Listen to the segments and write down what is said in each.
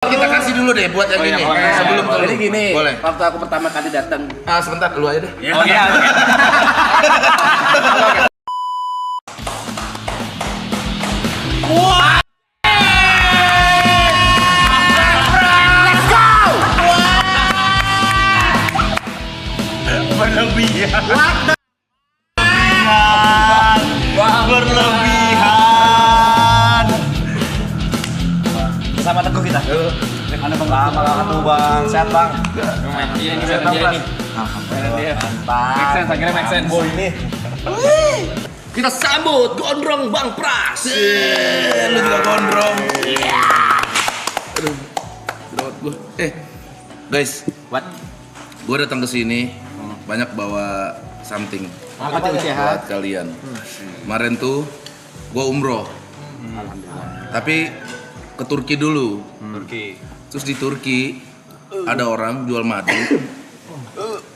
Kita kasih dulu deh buat yang ini. Sebelum ke lu. Jadi gini, boleh. waktu aku pertama kali datang. Sebentar, lu aja deh. Oh iya. Berlebihan. Sama Teguh kita. Mana bang? Lama tuh bang. Sehat bang. Iya ini sehat bang. Make sense, akhirnya make sense. Ini. Kita sambut gondrong Bang Pras. Lu juga gondrong. Aduh. Gawat gua. Guys, What? gua datang ke sini banyak bawa something Apa tuh sehat? buat kalian. Kemarin tuh gua umroh. Tapi ke Turki dulu. Terus di Turki ada orang jual madu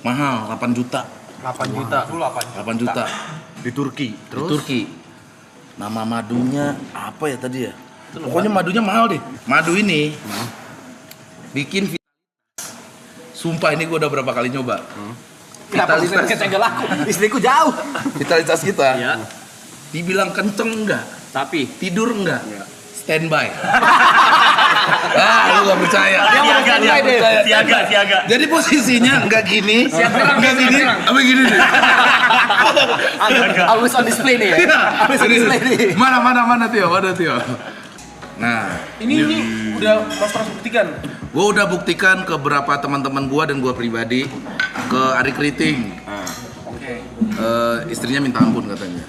mahal 8 juta. 8 juta. 8 juta Di Turki. di Turki. Nama madunya apa ya tadi ya? Pokoknya madunya mahal deh. Madu ini bikin sumpah ini gua udah berapa kali nyoba. Kenapa bisa kesenggol aku? Istriku jauh. Vitalitas kita Ya. dibilang kenceng enggak, Tapi tidur enggak, standby. Lu gak percaya. Siaga. Jadi posisinya enggak gini, enggak gini, apa gini deh. always on display nih ya. Always on display nih. Mana Tio, Tio. Nah, Ini udah Mas Pras buktikan. gua udah buktikan ke beberapa teman-teman gua dan gua pribadi, ke Ari Kriting. Istrinya minta ampun katanya.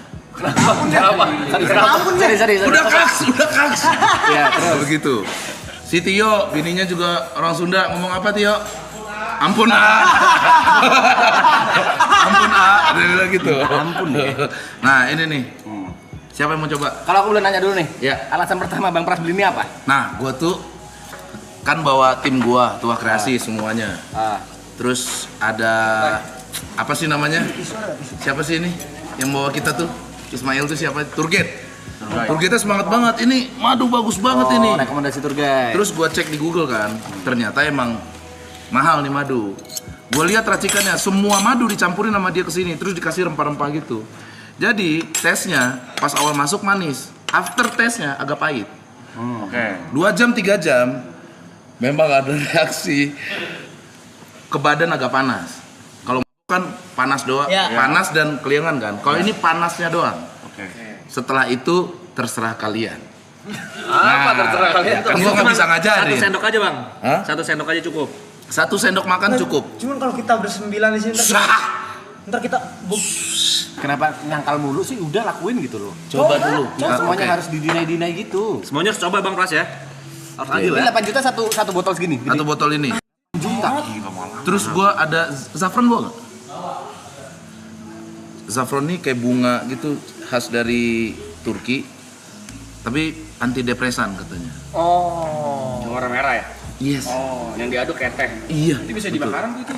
Sorry. Udah kaks. Ya, Terus begitu. Si Tio, bininya juga orang Sunda, ngomong apa Tio? Ampun Ampun dia bilang gitu. Ampun deh. Nah ini nih, siapa yang mau coba? Kalau aku boleh nanya dulu nih. Ya. Alasan pertama Bang Pras beli ini apa? Nah, gua tuh kan bawa tim gua, Tua Kreasi semuanya. Terus ada apa sih namanya? Siapa sih ini yang bawa kita tuh? Ismail tuh siapa? Turget. Turgetnya semangat banget. Ini madu bagus banget ini. Rekomendasi tour guide. Terus gua cek di Google kan, ternyata emang mahal nih madu. Gua lihat racikannya, semua madu dicampurin sama dia ke sini, terus dikasih rempah-rempah gitu. Jadi tesnya pas awal masuk manis, after tesnya agak pahit. 2 jam 3 jam, memang ada reaksi ke badan agak panas. Kalau kan panas doang, panas dan keliangan kan. Kalau ini panasnya doang. Setelah itu terserah kalian. Apa terserah kalian? Kan gua nggak bisa ngajarin. Satu sendok aja Bang. Hah? 1 sendok aja cukup. 1 sendok makan cukup. Cuman kalau kita bersembilan di sini ntar kita Kenapa nyangkal mulu sih? Udah lakuin gitu loh. Coba dulu. Semuanya Oke. harus didinai-dinai gitu. Semuanya harus coba Bang Pras ya. Harus adil Ini ya. 8 juta satu botol segini. Satu botol ini. Juta. Terus gua ada saffron gua nggak? Saffron ini kayak bunga gitu, khas dari Turki. Tapi antidepresan katanya. Warna merah ya. Yes. Yang diaduk kayak teh. Iya. Itu bisa di betul. makanan tuh itu.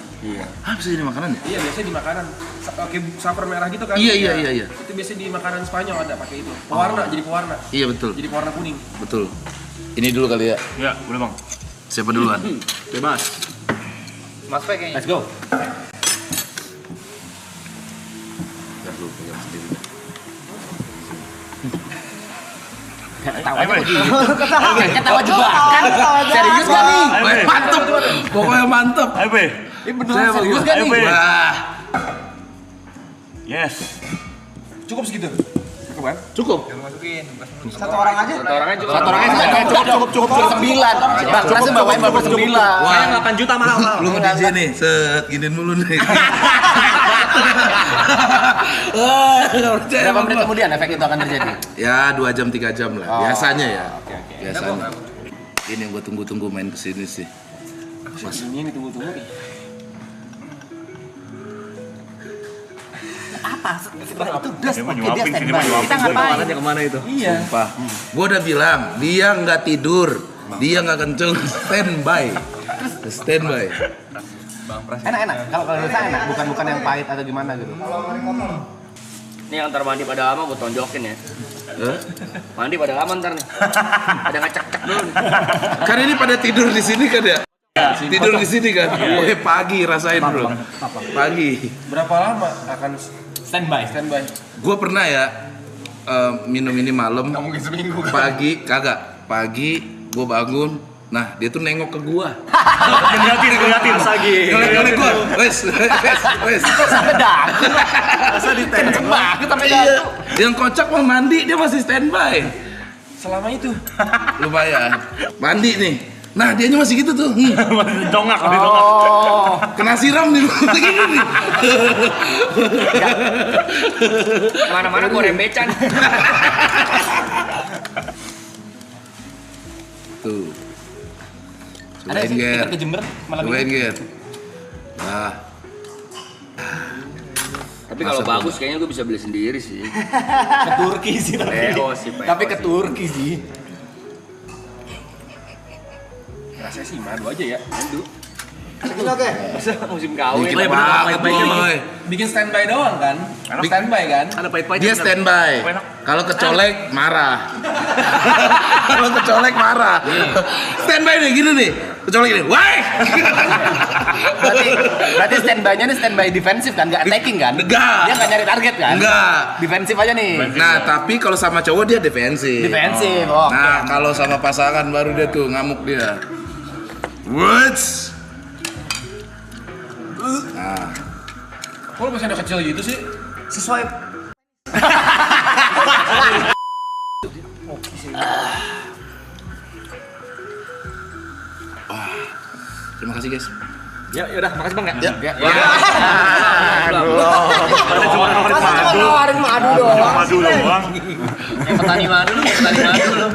Bisa jadi makanan ya? Iya, biasanya di makanan. Pakai saffron merah gitu kan. Iya. Itu biasanya di makanan Spanyol ada pakai itu. Pewarna, jadi pewarna. Iya betul. Jadi pewarna kuning. Betul. Ini dulu kali ya. Iya, boleh Bang. Siapa duluan? Bebas. Mas Pe kayaknya. Let's go. Biar lu pegang sendiri. Ketawanya begini. Ketawa juga. Kan serius gak nih? Mantep. Pokoknya mantep. Ayo Be. Ini beneran serius gak nih? Wah, Yes. Cukup segitu. Cukup kan? cukup. Satu orang aja cukup 9. Bang, Pras bawain bapak 9. Wah, 8 juta mahal. lu nge-DJ nih, set giniin mulu nih. Nggak percaya Berapa sama menit gua. kemudian efek itu akan terjadi? Ya 2 jam 3 jam lah, biasanya ya. Oke. Biasanya. Ini yang gue tunggu-tunggu main kesini sih. Ini tunggu-tunggu nih. Apa? Setelah itu das Dia mau oke dia nyuapin sini, standby. mau nyuapin. Kita ngapain? Kemana itu? Iya. Sumpah. Gue udah bilang, dia nggak tidur, dia nggak kenceng, standby. Standby. Enak. Kalau rasa enak, bukan yang pahit atau gimana gitu. Ini antar mandi pada ama gue tonjokin ya. Mandi pada lama ntar nih. Ada ngacak-cak dulu nih. Kan ini pada tidur di sini kan ya? Tidur di sini kan? Pagi rasain bro. Pagi. Berapa lama akan Standby. Gue pernah ya minum ini malam. Nggak mungkin seminggu kan? Pagi kagak. Pagi gue bangun. Nah dia tuh nengok ke gua. Ngeliatin lagi. Ngeliat gua. Wes. Masa ditembak banget sampai Iya. Yang kocak mau mandi dia masih standby. Selama itu. Lumayan. Mandi nih. Nah dianya masih gitu tuh. Masih dongak. Kena siram nih. Begini nih. Mana-mana gue rembecan. Tuh. Ada Cobain sih Ger. kita ke Jember malam Cobain ini. Ger. Nah. Tapi kalau bagus kayaknya gue bisa beli sendiri sih. Ke Turki sih tapi. Sih. Tapi ke Turki sih. Rasanya sih madu aja ya. Madu. Oke. Musim kawin. Dikit banget boy. Bikin standby doang kan? Standby kan? Ada pahit-pahit. Dia standby. Kalau kecolek marah. Kalau kecolek marah. Standby nih gini nih. Kecolek gini. Woi. Berarti standby-nya nih standby defensif kan, nggak attacking kan? Enggak. Dia nggak nyari target kan? Enggak. Defensif aja nih. Nah, tapi kalau sama cowok dia defensif. Defensif. Oh. Nah, kalau sama pasangan baru dia tuh ngamuk dia. What's? Nah, Kok lu masih ada kecil gitu sih? Sesuai. terima kasih guys. Ya udah, makasih Bang ya. Ya. Nawarin madu dong. Madu doang. Petani madu lu, petani madu lu.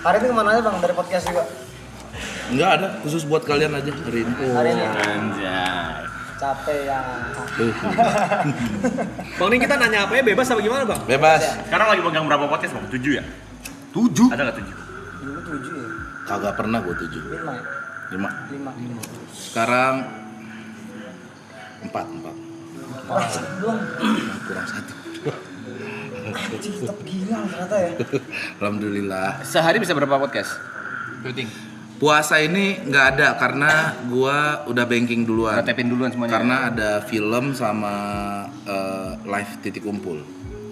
Hari ini kemana aja bang dari podcast juga? Enggak ada, khusus buat kalian aja hari ini. Hari ini Anjay. capek ya. Bang, ini kita nanya apa ya, bebas apa gimana Bang? Bebas. Sekarang lagi pegang berapa podcast Bang? 7 ya? 7? Ada nggak 7? Dulu 7 ya. Kagak pernah gua 7. 5 ya. 5. 5. Sekarang 4. Belum. Kurang 1. Tetap gila ternyata ya. Alhamdulillah. Sehari bisa berapa podcast? Syuting. Puasa ini nggak ada karena gua udah banking duluan. Udah tapin duluan semuanya. Karena ada film sama live titik kumpul.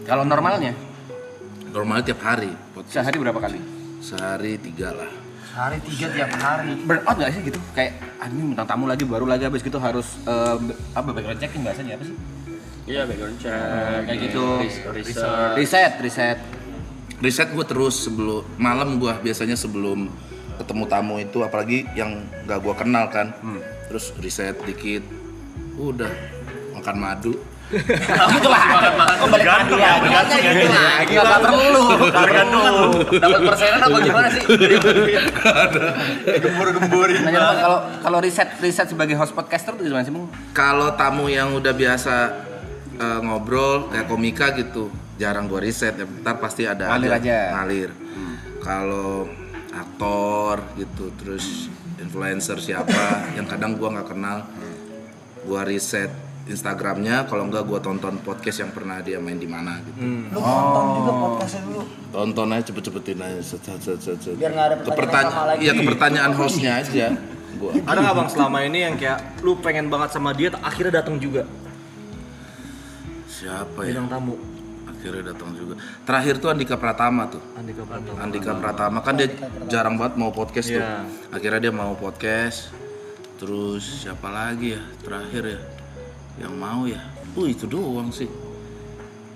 Kalau normalnya Normalnya tiap hari. sehari berapa kali? Sehari 3 lah. Hari 3 tiap hari. Burnout nggak sih gitu? Kayak ini bintang tamu lagi baru lagi habis gitu harus apa background checking bahasanya apa sih? Iya, background check. Kayak gitu. Research. Riset. Riset gue terus sebelum malam gue biasanya sebelum ketemu tamu itu, apalagi yang gak gue kenal kan. Terus riset dikit. Udah makan madu. Gitu lah. Kok balik madu ya? Nggak perlu. Dapat persenan apa gimana sih? Gembur-gemburin. Nanya Bang, kalau riset sebagai host podcaster tuh gimana sih Bang? Kalau tamu yang udah biasa ngobrol kayak komika gitu, jarang gua riset. Ya, ntar pasti ada Ngalir aja. Ngalir. Kalau aktor gitu, terus influencer siapa yang kadang gua nggak kenal, gua riset Instagramnya. Kalau enggak gua tonton podcast yang pernah dia main di mana gitu. Lu tonton juga podcastnya dulu. Tonton aja cepet-cepetin aja. Biar nggak ada pertanyaan sama lagi. Iya, ke pertanyaan hostnya aja. Gua. Ada nggak Bang selama ini yang kayak lu pengen banget sama dia, akhirnya datang juga? Siapa ya? Bintang tamu. Akhirnya datang juga. Terakhir tuh Andika Pratama tuh. Andika Pratama kan dia jarang banget mau podcast tuh. Iya. Akhirnya dia mau podcast. Terus siapa lagi ya terakhir ya yang mau ya? Itu doang sih.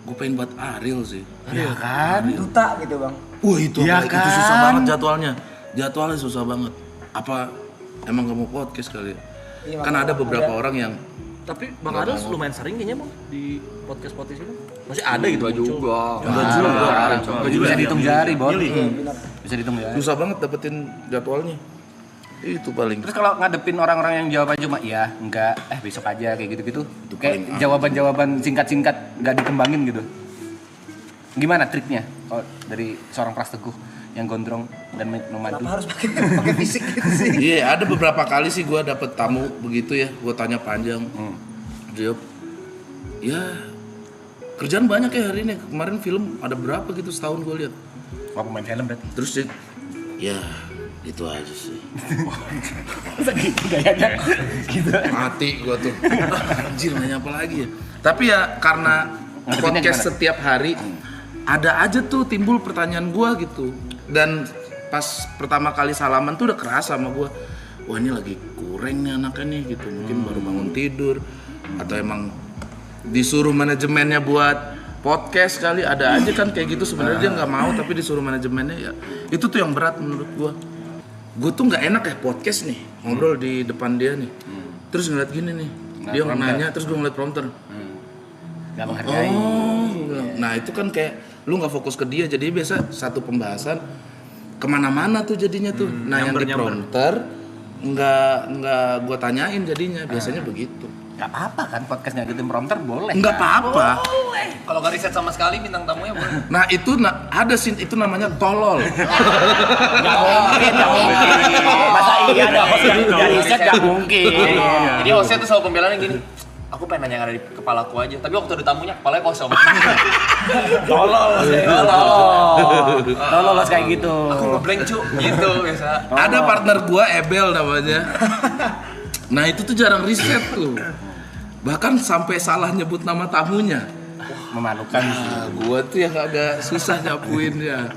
Gue pengen buat Ariel sih. Iya kan? Duta gitu bang. Itu Iya apalagi itu susah kan? banget jadwalnya. Jadwalnya susah banget. Apa emang gak mau podcast kali ya? Iya, Kan ada beberapa orang yang Tapi Bang Adel lumayan sering kayaknya Bang di podcast-podcast itu. Masih ada gitu Enggak muncul. juga. Enggak juga. Bisa dihitung jari, Bos. Benar. Bisa dihitung jari. susah banget dapetin jadwalnya. Itu paling. Terus kalau ngadepin orang-orang yang jawabannya cuma iya, enggak, besok aja kayak gitu-gitu. Kayak jawaban-jawaban singkat-singkat enggak dikembangin gitu. Gimana triknya kalau dari seorang Pras Teguh yang gondrong dan nomadu? Kenapa harus pakai fisik gitu sih? Iya, ada beberapa kali sih gue dapet tamu begitu ya, gue tanya panjang, jawab, ya kerjaan banyak ya hari ini. Kemarin film ada berapa gitu setahun gue lihat. Wah, pemain film berarti. Terus dia, ya itu aja sih. Masa gitu gayanya? Gitu. Mati gue tuh. Anjir nanya apa lagi ya. Tapi ya karena podcast setiap hari ada aja tuh timbul pertanyaan gue gitu. Dan pas pertama kali salaman tuh udah kerasa sama gue. Wah ini lagi kurang nih anaknya nih gitu. Mungkin baru bangun tidur atau emang disuruh manajemennya buat podcast kali, ada aja kan kayak gitu. Sebenarnya dia nggak mau tapi disuruh manajemennya, ya itu tuh yang berat menurut gue tuh nggak enak ya podcast nih ngobrol di depan dia nih, terus ngeliat gini nih dia nanya terus gue ngeliat prompter, nggak menghargai. Nah itu kan kayak lu nggak fokus ke dia, jadi biasa satu pembahasan kemana-mana tuh jadinya tuh. Nah yang di prompter nggak gue tanyain jadinya, biasanya begitu. Nggak apa-apa kan podcast ngikutin prompter boleh. Nggak apa-apa. Kalau nggak riset sama sekali bintang tamunya boleh. Nah itu ada sih, itu namanya tolol. Nggak mungkin. Masa iya ada host yang nggak riset, nggak mungkin. Jadi hostnya tuh selalu pembelaannya gini. Aku pengen nanya yang ada di kepalaku aja, tapi waktu ada tamunya kepalanya kosong. Tolol kayak gitu. Aku ngeblank cu, gitu biasa. Ada partner gua Ebel namanya. Nah itu tuh jarang riset tuh. Bahkan sampai salah nyebut nama tamunya. Memalukan. Gua tuh yang agak susah nyapuinnya.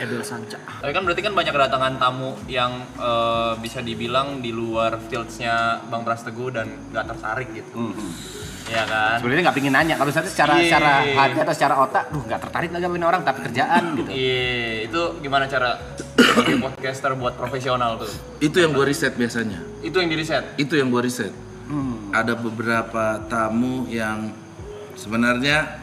Ebel Sanca. Tapi kan berarti kan banyak kedatangan tamu yang bisa dibilang di luar fields-nya Bang Pras Teguh dan nggak tertarik gitu. Iya kan? Sebenarnya nggak pingin nanya, kalau misalnya secara hati atau secara otak, nggak tertarik lagi sama orang tapi kerjaan gitu. Iya, itu gimana cara sebagai podcaster buat profesional tuh? Itu yang gua riset biasanya. Itu yang di riset? Itu yang gua riset. Ada beberapa tamu yang sebenarnya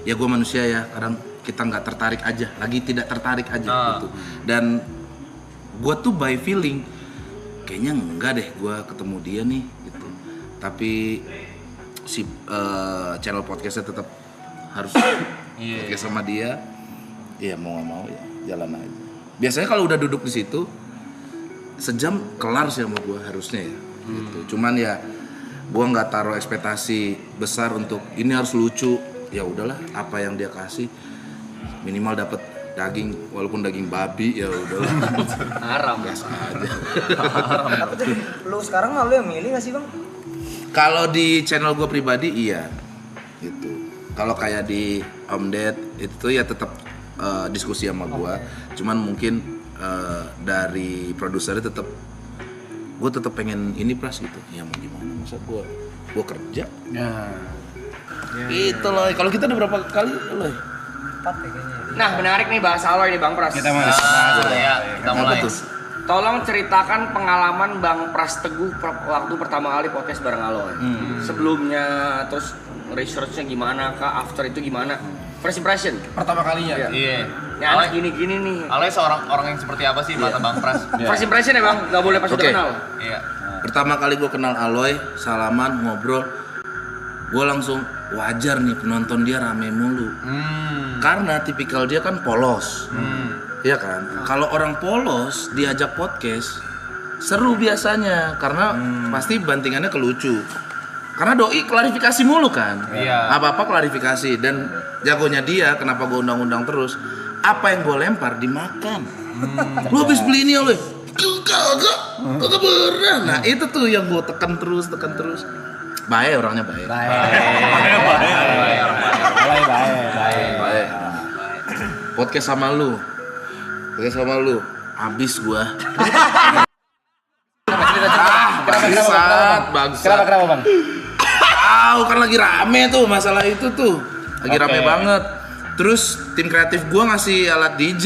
ya gua manusia ya, kadang kita nggak tertarik aja, lagi tidak tertarik aja gitu. Dan gua tuh by feeling kayaknya enggak deh gua ketemu dia nih gitu. Tapi si channel podcastnya tetap harus podcast sama dia. Ya mau nggak mau ya jalan aja. Biasanya kalau udah duduk di situ sejam kelar sih sama gua harusnya ya. Gitu. Cuman ya gua nggak taruh ekspektasi besar untuk ini harus lucu. Ya udahlah, apa yang dia kasih minimal dapat daging, walaupun daging babi ya udahlah. Haram biasa aja. Tapi tuh lu sekarang mah lu yang milih nggak sih bang? Kalau di channel gue pribadi iya gitu. Kalau kayak di Om Ded itu ya tetap diskusi sama gue. Cuman mungkin dari produsernya tetap gue tetap pengen ini Pras gitu. Ya mau gimana, masa gue kerja. Itu loh. Kalau kita udah berapa kali loh? 4 ya kayaknya. Nah, menarik nih bahas Aloy nih Bang Pras. Kita mulai. Kita mulai. Apa tuh? Tolong ceritakan pengalaman Bang Pras Teguh waktu pertama kali podcast bareng Aloy. Sebelumnya, terus researchnya gimana kah, after itu gimana? First impression. Pertama kalinya? Iya. Ya anak gini-gini nih. Aloy seorang orang yang seperti apa sih mata Bang Pras? First impression ya Bang, nggak boleh pas udah Oke. kenal. Iya. Pertama kali gue kenal Aloy, salaman, ngobrol, gue langsung wajar nih penonton dia rame mulu. Karena tipikal dia kan polos. Iya kan? Kalau orang polos diajak podcast seru biasanya karena pasti bantingannya ke lucu. Karena doi klarifikasi mulu kan. Iya. Apa-apa klarifikasi dan jagonya dia kenapa gue undang-undang terus. Apa yang gue lempar dimakan. Lu habis beli ini oleh kagak pernah. Nah, itu tuh yang gue tekan terus. Baik orangnya baik. Baik. Podcast sama lu. Abis gua. Bangsat. Kenapa Bang? Tahu kan lagi rame tuh masalah itu tuh. Lagi rame banget. Terus tim kreatif gua ngasih alat DJ.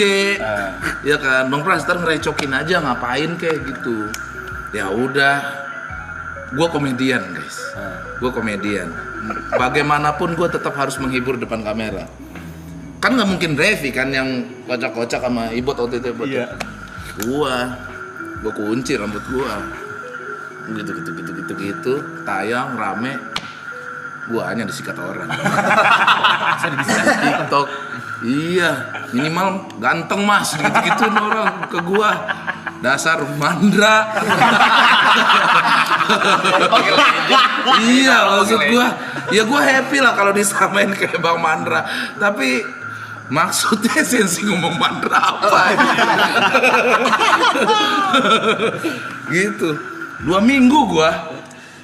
Ya kan, Bang Pras ntar ngerecokin aja ngapain kayak gitu. Ya udah. Gua komedian, guys. Gua komedian. Bagaimanapun gua tetap harus menghibur depan kamera. Kan nggak mungkin Revi kan yang kocak-kocak sama Ibot waktu itu. Iya. Gua kunci rambut gua. Gitu. Tayang rame. Gua hanya disikat orang. TikTok. Iya, minimal ganteng Mas, gitu-gituin orang ke gua. Dasar mandra. Iya, maksud gua, ya gua happy lah kalau disamain kayak Bang Mandra. Tapi maksudnya esensi ngomong Mandra apa? Gitu. 2 minggu gua.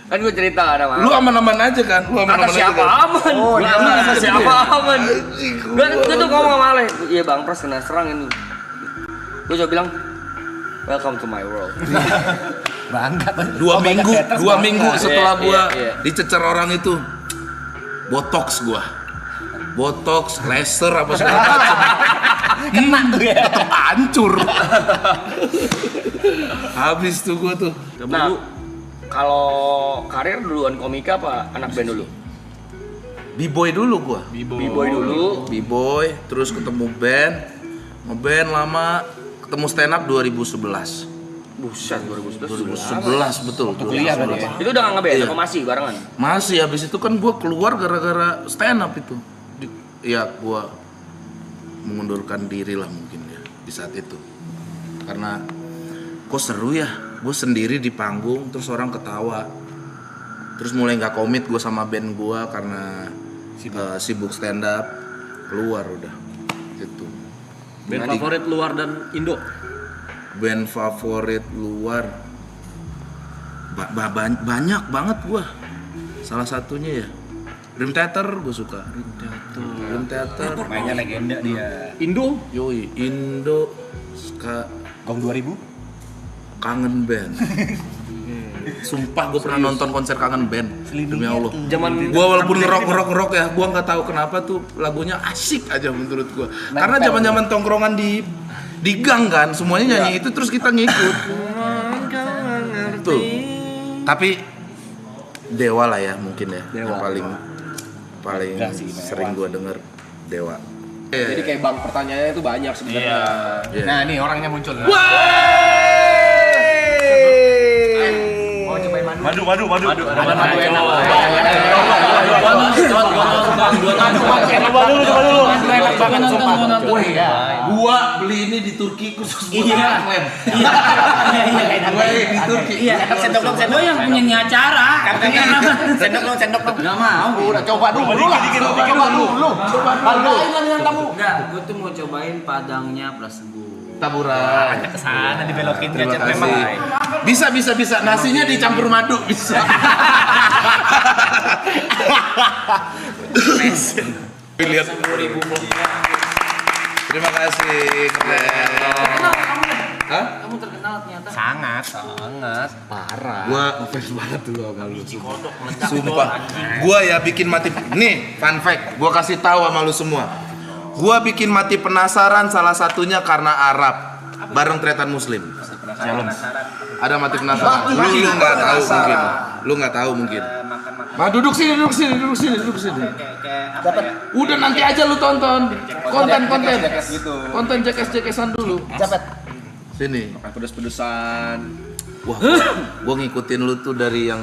Kan gue cerita ada Lu aman-aman aja kan? Lu aman-aman kata aja siapa kan? aman? Oh, Lu nah, kata siapa aman? Anjing, Gue tuh ngomong sama Ale, iya Bang Pras kena serang ini. Gue coba bilang, welcome to my world. Bangga. 2 minggu, 2 minggu setelah gua Iya. dicecer orang itu, botox gua, botox, laser apa segala macam, Kena tuh ya. tetep hancur. Habis tuh gua tuh. Nah, kalau karir duluan komika apa anak band dulu? B-boy dulu gua, B-boy dulu. B-boy, terus ketemu band, ngeband lama, ketemu stand up 2011. Buset, 2011. 2011 betul. kuliah berarti ya? Itu udah nggak ngeband Iya. apa masih barengan? Masih, habis itu kan gua keluar gara-gara stand up itu. Ya gua mengundurkan diri lah mungkin ya di saat itu. Karena kok seru ya, gue sendiri di panggung terus orang ketawa. Terus mulai nggak komit gue sama band gue karena sibuk stand up, keluar udah gitu. Band favorit luar dan Indo. Band favorit luar banyak banget gue. Salah satunya ya Dream Theater gue suka. Dream Theater. Mainnya legenda dia. Indo. Yoi, Indo, Gong 2000. Kangen Band. Sumpah gue pernah nonton konser Kangen Band. Demi Allah. Zaman Gue walaupun ngerok ya, gue nggak tahu kenapa tuh lagunya asik aja menurut gue. Karena zaman tongkrongan di gang kan, semuanya nyanyi itu terus kita ngikut. Tuh. Tapi Dewa lah ya mungkin ya, yang paling sering gue denger Dewa. Jadi kayak bang pertanyaannya itu banyak sebenarnya. Iya. Nah, nih orangnya muncul. Madu. Gua beli ini di Turki khusus buat Akhlem. Gua di Turki. Sendok dong. Yang punya nih acara. Sendok dong. Nggak mau. Udah coba dulu. Enggak, gue tuh mau cobain padangnya Praseguh. Taburan. Ke sana dibelokin Terima gadget kasih. memang. Bisa. Nasinya dicampur madu bisa. Lihat. Terima kasih. Keren. Hah? Kamu terkenal ternyata. Sangat. Gua ngefans banget dulu sama lu. Sumpah. Gua ya bikin mati. Nih, fun fact. Gua kasih tahu sama lu semua. Gua bikin mati penasaran salah satunya karena Arab bareng Tretan Muslim. Ada mati penasaran. Lu nggak tahu mungkin. Lu nggak tahu mungkin. Ma duduk sini. Udah nanti aja lu tonton. Konten jekes-jekesan dulu. Sini. Pedes-pedesan. Wah, gua ngikutin lu tuh dari yang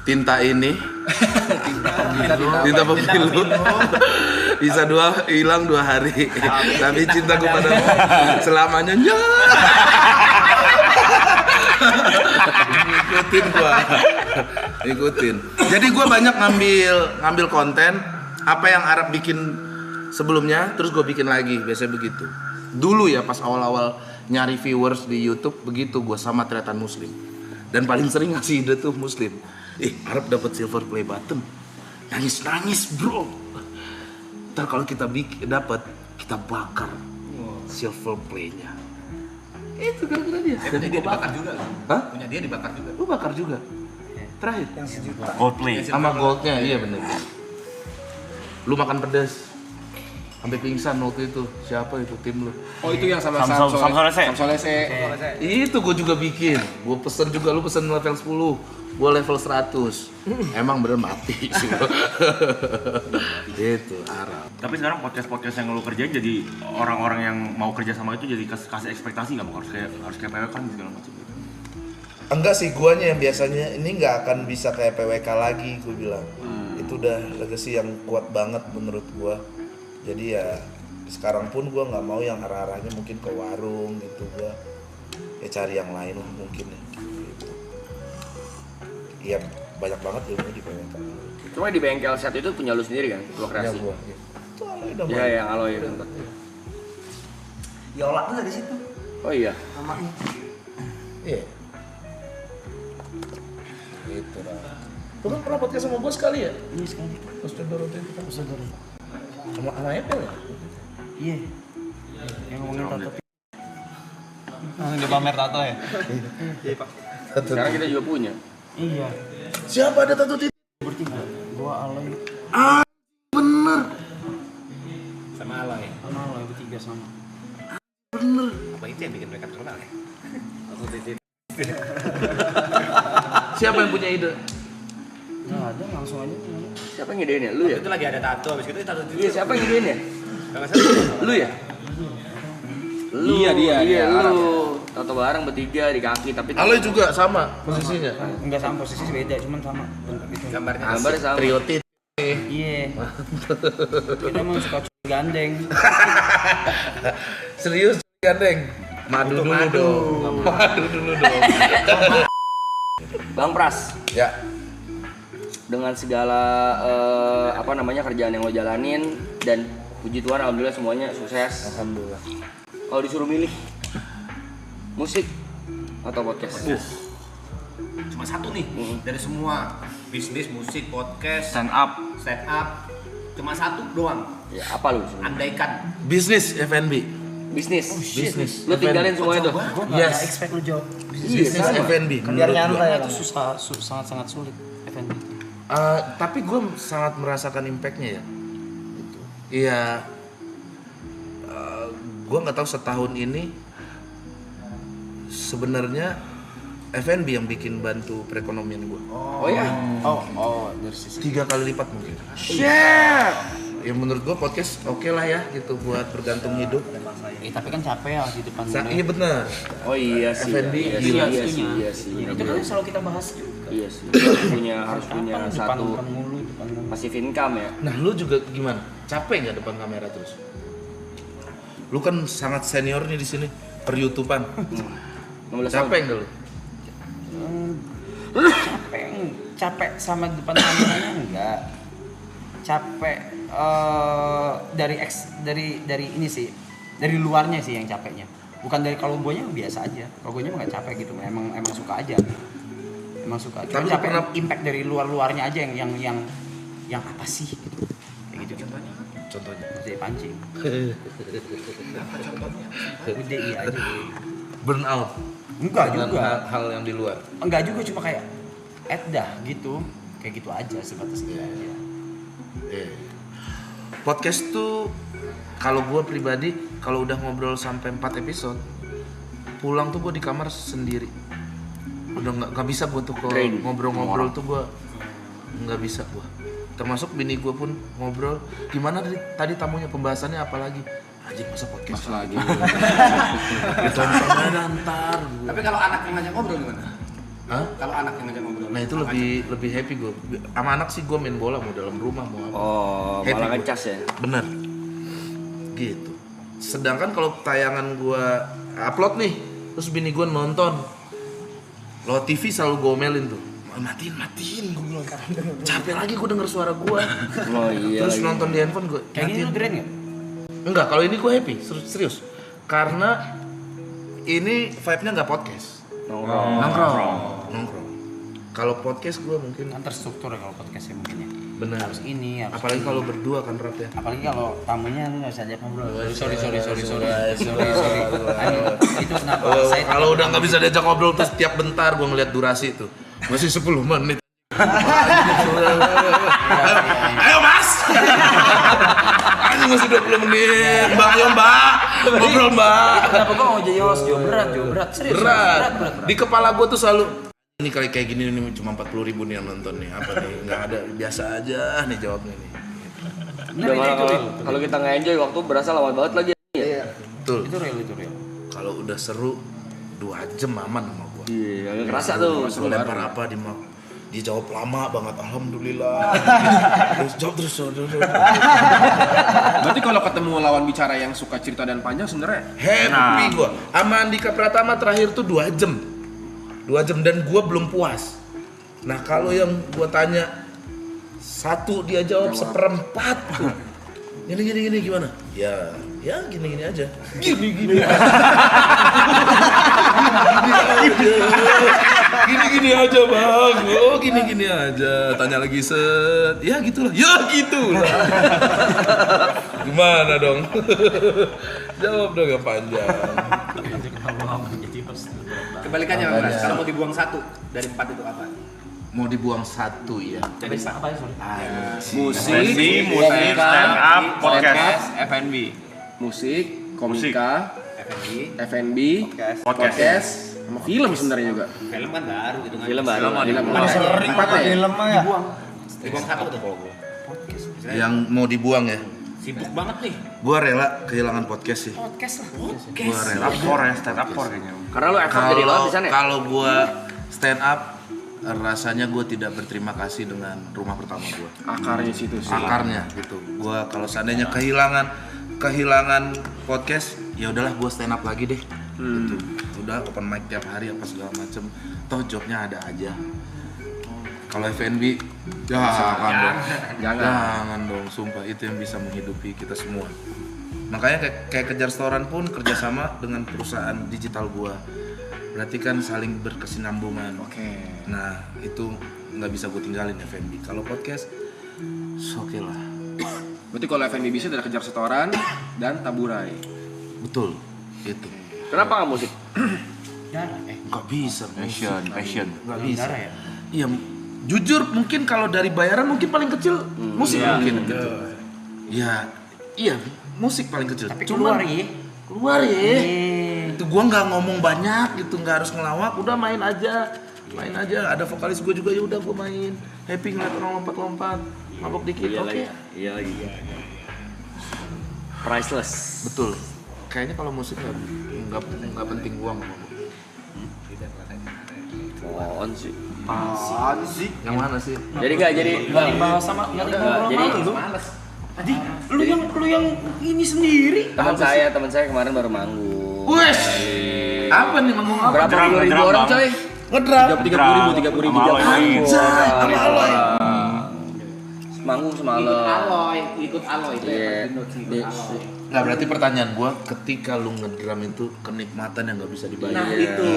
tinta ini. Tinta pemilu. Bisa hilang 2 hari. Tapi cintaku padamu selamanya. Ikutin. Jadi gue banyak ngambil konten apa yang Arab bikin sebelumnya, terus gue bikin lagi. Biasanya begitu. Dulu ya pas awal-awal nyari viewers di YouTube begitu gue sama Tretan Muslim. Dan paling sering ngasih ide tuh Muslim. Arab dapat silver play button. Nangis bro. Ntar kalau kita dapat, kita bakar silver play-nya. Itu gara-gara dia. Punya dia dibakar juga. Hah? Punya dia dibakar juga. Lu bakar juga. Terakhir. Gold play. Sama goldnya, iya bener. Lu makan pedas. Sampai pingsan waktu itu. Siapa itu tim lu? Oh itu yang sama Samsol Ese. Itu gue juga bikin. Gue pesen juga, lu pesen level 10. Gue level 100. Emang bener mati sih. Itu Arab. Tapi sekarang podcast yang lu kerjain jadi orang-orang yang mau kerja sama itu jadi kasih ekspektasi nggak mau harus kayak PW kan segala macam. Enggak sih, guanya yang biasanya ini nggak akan bisa kayak PWK lagi, gue bilang. Itu udah legacy yang kuat banget menurut gua. Jadi ya sekarang pun gua nggak mau yang arah-arahnya mungkin ke warung gitu. Gua ya cari yang lain lah mungkin ya. Gitu. Iya banyak banget ilmu di PWK. Cuma di bengkel set itu punya lu sendiri kan, lu kreasi. Gua. Itu Aloy dong. Iya, yang Aloy itu. Yola tuh dari situ Oh iya. namanya. Iya. Gitu lah. Lu kan pernah podcast sama gua sekali ya? Iya sekali. Ustaz Dorothy itu kan. Ustaz Dorothy. Sama Apple ya? Iya. Yang ngomongin tato. Dia pamer tato ya? Sekarang kita juga punya. Iya. Siapa ada tato titik? Bertiga. Gua Aloy. Bener. Sama Aloy. Sama Aloy bertiga sama. Bener. Apa itu yang bikin mereka terkenal ya? Aku titit. Siapa yang punya ide? Nggak ada, langsung aja. Siapa yang ngedein ya? Lu ya? Itu lagi ada tato, habis itu tato Iya, siapa yang ngedein ya? Kalau salah. Lu ya? Lu, Iya, dia, lu. Tato bareng bertiga di kaki tapi Aloy juga sama posisinya. Enggak sama posisi beda, cuman sama bentuk itu. Gambarnya gambarnya sama. Trio tit. Iya. Kita emang suka gandeng. Serius gandeng. Madu dulu dong. Madu dulu dong. Bang Pras, Ya. dengan segala kerjaan yang lo jalanin dan puji Tuhan alhamdulillah semuanya sukses. Alhamdulillah. Kalau disuruh milih musik atau podcast? cuma satu nih dari semua bisnis, musik, podcast, Stand up. stand up, cuma satu doang. Ya apa lu? Andaikan. Bisnis F&B. Bisnis. Bisnis. Lu tinggalin semuanya tuh. Gua Yes. nggak expect lu jawab. Bisnis F&B. Biar menurut gua. nyantai itu susah, sangat sulit FNB. Tapi gue sangat merasakan impactnya ya. Gitu. Iya. Gue nggak tahu setahun ini sebenarnya F&B yang bikin bantu perekonomian gue. Oh ya. Oh, dari sisi 3 kali lipat mungkin. Ya menurut gue podcast oke lah ya gitu buat bergantung hidup. tapi kan capek ya di depan Iya benar. Oh iya sih. F&B Iya sih. gila. Iya sih. itu kan selalu kita bahas juga. Iya sih. Harus punya satu depan mulu. passive income ya. Nah lu juga gimana? Capek nggak depan kamera terus? Lu kan sangat senior nih di sini per YouTubean. 16 tahun. Capek nggak lu? Capek sama depan kameranya enggak. Capek dari ini sih. Dari luarnya sih yang capeknya. Bukan dari kalau guanya biasa aja. Kalau guanya nggak capek gitu. Emang suka aja. Emang suka. Tapi Capek pernah impact dari luarnya aja yang apa sih gitu. Kayak gitu. Contohnya. Udah pancing. Udah iya aja. Burn out. Enggak Dengan juga. hal yang di luar. Enggak juga, cuma kayak dah gitu. Kayak gitu aja, sebatas itu aja. Podcast tuh kalau gue pribadi kalau udah ngobrol sampai 4 episode pulang tuh gue di kamar sendiri. Udah nggak bisa gue tuh kalau ngobrol-ngobrol tuh gue nggak bisa gue. Termasuk bini gue pun ngobrol gimana tadi tamunya pembahasannya apa lagi? Anjing masa podcast lagi. Ntar. Tapi kalau anak yang ngajak ngobrol gimana? Hah? Kalau anak yang ngajak ngobrol. Nah itu lebih happy gue. Sama anak sih gue main bola mau dalam rumah mau apa. Oh, Happy malah gua. ngecas ya. Bener. Gitu. Sedangkan kalau tayangan gue upload nih, terus bini gue nonton, lo TV selalu gue omelin tuh. Matiin gue bilang. Capek lagi gue denger suara gue. Oh iya. Terus nonton di handphone gue. Kayak gini lu keren nggak? Enggak, kalau ini gue happy, serius. Karena ini vibe-nya nggak podcast. Nongkrong. Kalau podcast gue mungkin Kan terstruktur ya kalau podcastnya mungkin ya. benar. Harus ini, harus Apalagi ini. kalau berdua kan Rat ya. Apalagi kalau tamunya lu nggak bisa ajak ngobrol. Sorry. Sorry. Itu kenapa? Oh, Saya kalau udah nggak bisa diajak ngobrol terus tiap bentar gue ngeliat durasi itu masih 10 menit. Ayo mas, ini masih 20 menit. Mbak, ayo mbak, ngobrol mbak. Kenapa gua mau jadi host? Jauh berat. Serius. Berat. Di kepala gue tuh selalu ini kali kayak gini nih cuma 40.000 nih yang nonton nih apa nih nggak ada biasa aja nih jawabnya nih. Udah malah kalau kita nggak enjoy waktu berasa lama banget lagi ya. Betul. Itu real. Kalau udah seru 2 jam aman sama gue. Iya, agak kerasa tuh. Lempar apa Dia jawab lama banget, alhamdulillah. Terus jawab terus. Berarti kalau ketemu lawan bicara yang suka cerita dan panjang sebenarnya Happy gua. Sama Andika Pratama terakhir tuh 2 jam. 2 jam dan gua belum puas. Nah, kalau yang gua tanya 1 dia jawab 1/4 tuh. Gini gimana? Ya gini aja. Gini aja bang. Oh gini aja. Tanya lagi set. Ya gitulah. Gimana dong? Jawab dong yang panjang. Kebalikannya Bang Bras, kalau mau dibuang 1 dari 4 itu apa? Mau dibuang 1 ya. Jadi apa ya, sorry? Musik, stand up, podcast, F&B. musik, komika, F&B, podcast. sama film sebenarnya juga. Film kan baru gitu kan. Film baru. Sering pakai film ya. Dibuang 1 tuh kalau gua. Yang mau dibuang ya. Sibuk banget nih. Gua rela kehilangan podcast sih. Gua rela. Stand up core kayaknya. Karena lo effort jadi lo di sana. Kalau gua stand up rasanya gue tidak berterima kasih dengan rumah pertama gue. Akarnya situ sih. Akarnya gitu. Gue kalau seandainya kehilangan podcast, ya udahlah gue stand up lagi deh. Gitu. Udah open mic tiap hari apa segala macem. Toh jobnya ada aja. Kalau F&B, jangan dong, sumpah itu yang bisa menghidupi kita semua. Makanya kayak Kejar Setoran pun kerjasama dengan perusahaan digital gua. Berarti kan saling berkesinambungan. Nah itu nggak bisa gue tinggalin F&B. Kalau podcast, oke lah. Berarti kalau F&B bisa dari Kejar Setoran dan Taburai. Betul, itu. Kenapa nggak musik? Nggak bisa. Passion. Nggak bisa. Iya, jujur mungkin kalau dari bayaran mungkin paling kecil musik mungkin gitu. Iya, musik paling kecil. Tapi keluar ya. Itu gua nggak ngomong banyak gitu, nggak harus ngelawak, udah main aja. Ada vokalis gue juga, ya udah gue main. Happy ngeliat orang lompat-lompat, mabok dikit, oke. Iya lagi. Priceless. Betul. Kayaknya kalau musik nggak penting gua ngomong. On sih. Yang mana sih? Jadi nggak jadi. Sama nggak ngobrol Jadi sama lu. Tadi lu yang ini sendiri. teman saya kemarin baru manggung. Wes. Apa nih manggung apa? Berapa puluh ribu Ngedram, orang Bang. coy? Ngedram. 30.000 Anjay, sama Aloy. Manggung semalam. Ikut Aloy itu Iya. Nah berarti pertanyaan gua, ketika lu ngedram itu kenikmatan yang nggak bisa dibayar. Nah itu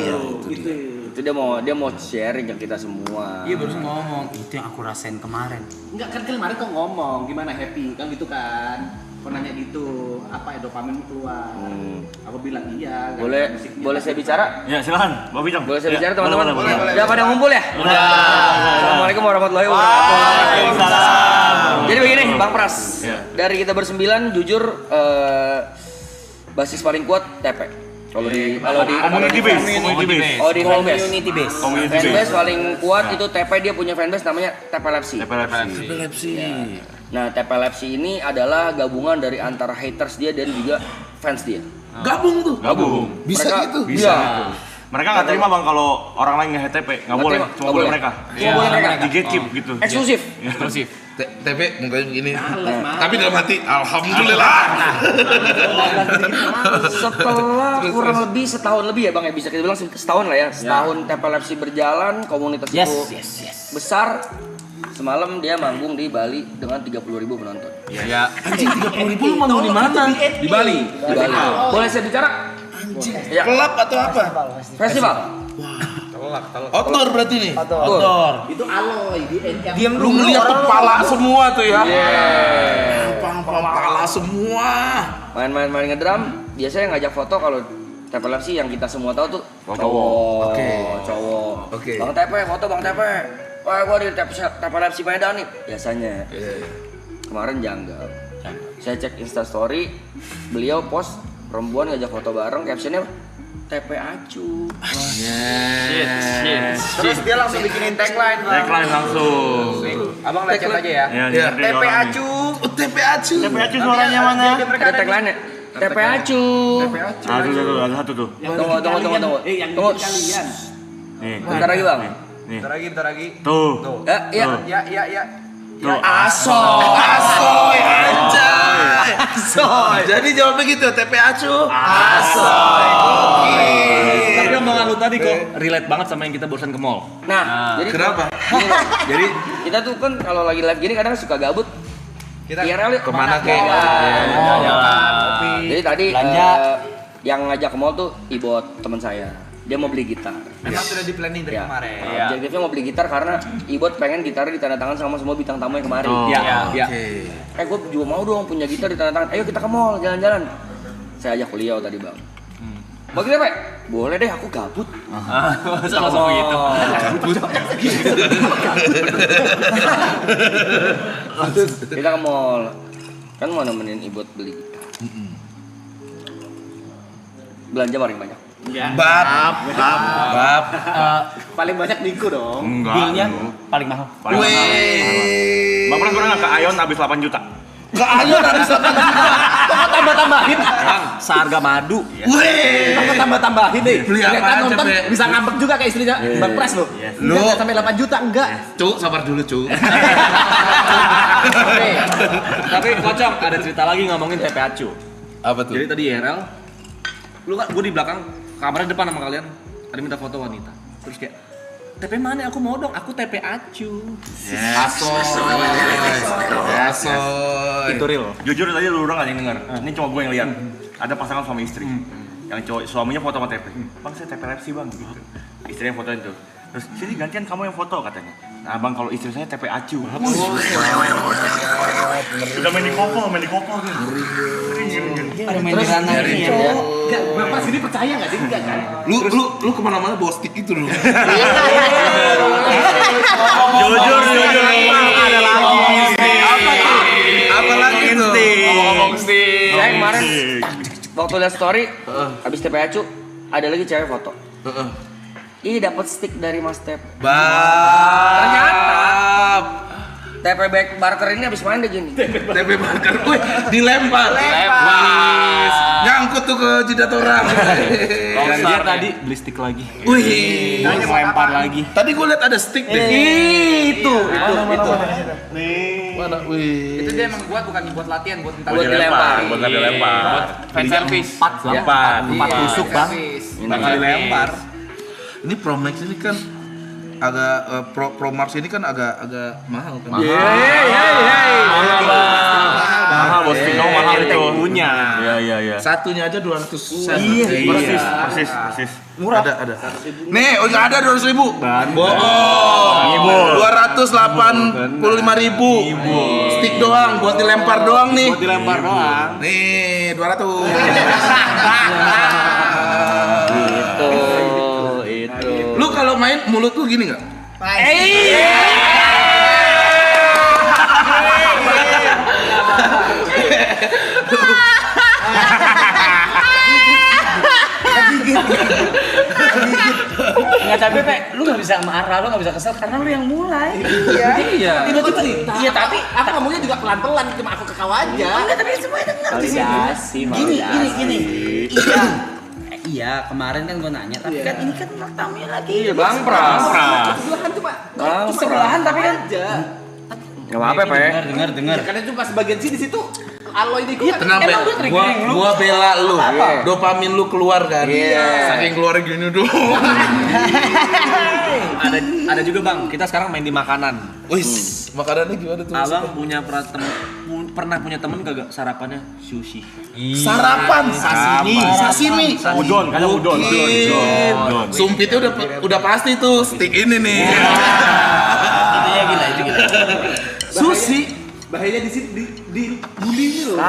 dia. Itu dia mau sharing ke kita semua. Iya baru ngomong itu yang aku rasain kemarin. Enggak kan kemarin kok ngomong gimana happy kan gitu kan. Kok nanya gitu, apa ya dopamin keluar. Aku bilang iya. kan, musiknya. Boleh saya bicara? Ya silakan, Bang Bicang. Boleh saya bicara teman-teman? Boleh. Udah pada ngumpul ya? Udah. Assalamualaikum warahmatullahi wabarakatuh. Jadi begini, Bang Pras. Dari kita bersembilan, jujur basis paling kuat TP. Kalau di Community base. Oh di fanbase. Fanbase Community paling kuat itu TP, dia punya fanbase namanya TP Lepsi. Epilepsi. Nah, TP Lepsi ini adalah gabungan dari antara haters dia dan juga fans dia. Gabung tuh. Bisa Mereka- gitu. Iya. Mereka nggak terima Bang kalau orang lain nge-HTP, nggak boleh, terima, cuma nggak boleh boleh. mereka. Cuma boleh mereka. Di gatekeep gitu. Eksklusif. TP mukanya begini. Tapi dalam hati, alhamdulillah. Setelah kurang lebih setahun lebih ya Bang ya, bisa kita bilang setahun lah ya. Setahun TP Lepsi berjalan, komunitas itu besar. Semalam dia manggung di Bali dengan 30.000 penonton. Ya. Anjing 30.000 lu manggung di mana? Di Bali. Di Bali. Boleh saya bicara? Anjing. Ya. Kelab atau apa? Festival. Outdoor berarti nih. Itu Aloy di yang Diam Lu ngeliat kepala semua tuh ya. Yeah. Kepala semua. Main ngedrum, biasanya ngajak foto kalau TP Lepsi yang kita semua tahu tuh cowok. Cowok. Oke. Bang TP, foto Bang TP. Wah, gua di TP Lepsi Medan nih. Biasanya. Kemarin janggal. Saya cek Insta story, beliau post perempuan ngajak foto bareng, captionnya TP Acu. Terus dia langsung bikinin tagline. Tagline langsung. Abang lecet aja ya. Ya, TP Acu. TP Acu. TP Acu suaranya mana? Ada tagline-nya. TP Acu. Ada satu tuh. Tunggu. Yang Tunggu. kalian. Nih. Bentar lagi Bang. Nih. Bentar lagi. Tuh. Iya. Ya. Tuh. Asoy anjay. Asoy. Jadi jawabnya gitu, TP Acu. Asoy. Tapi omongan lu tadi kok relate banget sama yang kita barusan ke mall. Nah, jadi Kenapa? jadi kita tuh kan kalau lagi live gini kadang suka gabut. Kita IRL yuk kemana kek? Jadi tadi Belanja. yang ngajak ke mall tuh Ibot teman saya. Dia mau beli gitar. Memang sudah di planning dari Ya. kemarin. Objektifnya mau beli gitar karena Ibot pengen gitarnya ditandatangan sama semua bintang tamu yang kemarin. Iya. Gue juga mau dong punya gitar ditandatangan. Ayo kita ke mall jalan-jalan. Saya ajak beliau tadi bang. Mau gitar Pak? Boleh deh, aku gabut. Masa langsung begitu. Kita ke mall. Kan mau nemenin Ibot beli gitar. Belanja paling banyak. Bab. Paling banyak Niko dong. Enggak. Bilnya paling mahal. Paling mahal. Bapak pernah nggak ke Ayon habis 8 juta? Enggak ayo habis 8 juta. Kok tambah-tambahin? Bang, seharga madu. Kok tambah-tambahin deh. Beli Ternyata apaan, nonton Cepe? bisa ngambek juga kayak istrinya Bang Pres lo. Lu- Enggak sampai 8 juta enggak. Cu, sabar dulu, Cu. Oke. Tapi kocok ada cerita lagi ngomongin TP Acu. Apa tuh? Jadi tadi IRL, lu kan gue di belakang kamarnya depan sama kalian, ada minta foto wanita. Terus kayak TP mana? Aku mau dong, aku TP Acu. Asoy. Asoy. Itu real. Jujur tadi lu orang gak ada yang denger. Ini cuma gue yang lihat. Ada pasangan suami istri. Yang cowok suaminya foto sama TP. Bang saya TP Repsi bang gitu. Istrinya fotoin tuh. Terus sini gantian kamu yang foto katanya. Nah bang kalau istri saya TP Acu. Udah main di kopo gitu. Ada main di ranah ini ya. Enggak, Bapak sini percaya enggak sih? Enggak kan? Lu kemana-mana bawa stick itu lu. Jujur. Ada lagi. Apa lagi tuh? Ngomong sih. Saya kemarin waktu lihat story habis TP Acu ada lagi cewek foto. Ih dapat stick dari Mas Tep. Ternyata TP back barter ini habis main deh gini. TP Barker, wih dilempar. Wih, nyangkut tuh ke jidat orang. Dan dia tadi beli stick lagi. Wih, Lempar lagi. tadi gue liat ada stick deh. Itu. Mana? Wih. Itu dia emang buat bukan buat latihan, buat minta Buat dilempar. Buat dilempar. Fan service. 4 tusuk bang. Bakal dilempar. Ini Pro Max ini kan agak Pro Max ini kan agak mahal kan. Mahal bos Pino mahal itu. Punya. Iya. Satunya aja 200 sen. Persis. Murah. Ada. Nih, enggak ada 200.000. Bohong. 285.000. Stick doang buat dilempar doang nih. Buat dilempar doang. Nih, 200. Itu. Lu kalau main mulut lu gini enggak? Nggak capek, Pe. Lu nggak bisa marah, lu nggak bisa kesel karena lu yang mulai. Iya. Tiba-tiba Iya, tapi aku ngomongnya juga pelan-pelan, cuma aku ketawa aja. Enggak, tapi semuanya dengar di sini. Gini. Iya, kemarin kan gua nanya, tapi kan ini kan tamunya lagi. Bang Pras. Sebelahan cuma Bang Sebelahan tapi kan aja. Enggak apa-apa, Pe. dengar. Karena itu pas bagian sini situ alloy di gua. Tenang, Pe. Gua bela lu. Dopamin lu keluar kan. Saking keluar gini doang. Ada juga bang, kita sekarang main di makanan. Wis, makanannya gimana tuh? Abang pernah punya temen kagak sarapannya sushi? Sarapan sashimi. Udon, kadang udon. Sumpitnya udah pasti tuh stick ini nih. itu gila. Sushi bahayanya di sini di bullying loh.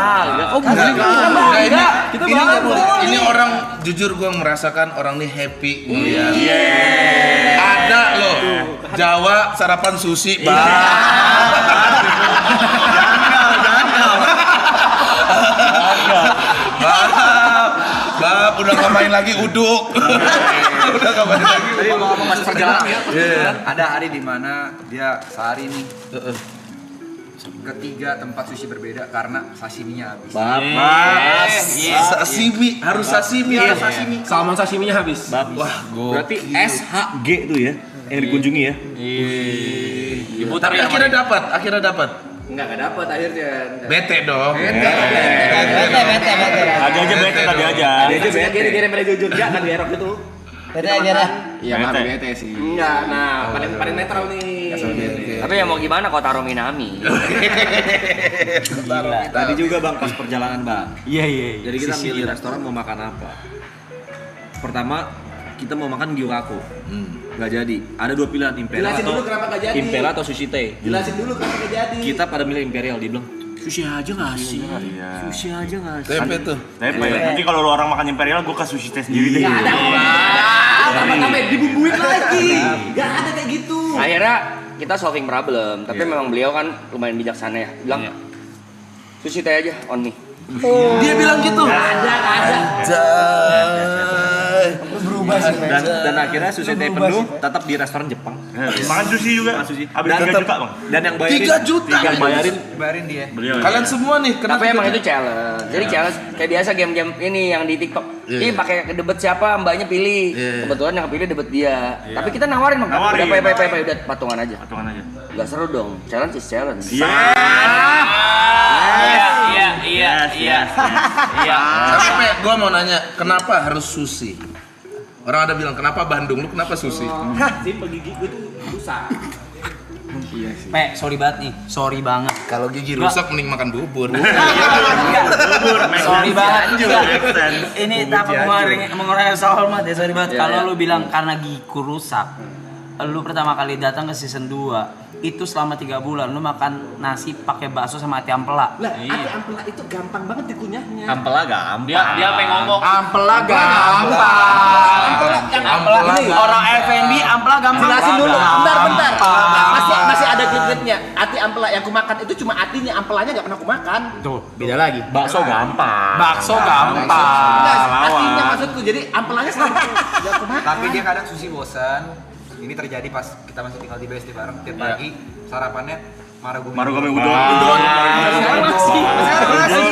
Ini orang jujur gua merasakan orang nih happy ngeliat. Ada loh Jawa sarapan sushi bang. Bab, udah ngapain lagi uduk. Udah ngapain lagi. Tadi ngomong masih perjalanan ya. Ada hari di mana dia sehari nih Ketiga tempat sushi berbeda karena sashiminya habis. Sashimi, harus sashimi, harus sashimi. Salmon sashiminya habis. Wah, Berarti SHG itu ya yang dikunjungi ya. Tapi akhirnya dapat. Enggak dapat akhirnya. Bete dong. Bete. Ada aja bete tadi aja. Gini pada jujur enggak kan gerok itu. Bete aja. Iya, baru bete sih. Enggak, nah paling netral nih. Tapi ya mau gimana Kotaro Minami. Tadi juga Bang pas perjalanan Bang. Iya. Jadi kita milih restoran mau makan apa. Pertama kita mau makan Gyokaku. Nggak jadi. Ada dua pilihan, Imperial Jelasin atau dulu kenapa nggak jadi. Imperial atau Sushi Tei. Jelasin dulu kenapa nggak jadi. Kita pada milih Imperial, dia bilang sushi aja nggak sih? Sushi aja nggak sih? Tempe tuh. Tempe. Nanti kalau lu orang makan Imperial, gua ke sushi teh sendiri deh. Tambah dibumbuin lagi. Nggak ada kayak gitu. Akhirnya kita solving problem, tapi memang beliau kan lumayan bijaksana ya. Bilang sushi teh aja on me. Dia bilang gitu. Dan akhirnya sushi teh penuh, tetap di restoran Jepang. Makan sushi juga. Habis 3 juta, Bang. Dan yang bayarin 3 juta. yang Bayarin dia. Beliau. Kalian semua nih, kenapa Tapi emang itu challenge. Jadi challenge kayak biasa game-game ini yang di TikTok. Ini pakai debat siapa, mbaknya pilih. Kebetulan yang kepilih debat dia. Tapi kita nawarin Bang. Nawarin. Udah patungan aja. Patungan aja. Gak seru dong. Challenge is challenge. Iya. Tapi Pe, gue mau nanya, kenapa harus sushi? Orang ada bilang, kenapa Bandung? Lu kenapa sushi? Simpel gigi gue tuh rusak. Pe, sorry banget. Kalau gigi rusak mending makan bubur. Sorry banget. Ini tanpa mengurangi rasa hormat ya, sorry banget. Kalau lu bilang karena gigiku rusak, lu pertama kali datang ke season 2 itu selama 3 bulan lu makan nasi pakai bakso sama ati ampela. Lah, ati ampela itu gampang banget dikunyahnya. Ampela gampang. Dia apa yang ngomong? Ampela gampang. Ampela ini orang F&B ampela gampang. Jelasin dulu, bentar. Masih ada grade-nya. Ati ampela yang kumakan itu cuma atinya, ampelanya nggak pernah kumakan. Tuh, beda lagi. Bakso gampang. Enggak, atinya maksudku. Jadi ampelanya selalu nggak kumakan. Tapi dia kadang sushi bosan. Ini terjadi pas kita masih tinggal di BSD bareng. Tiap pagi sarapannya Marugame udon.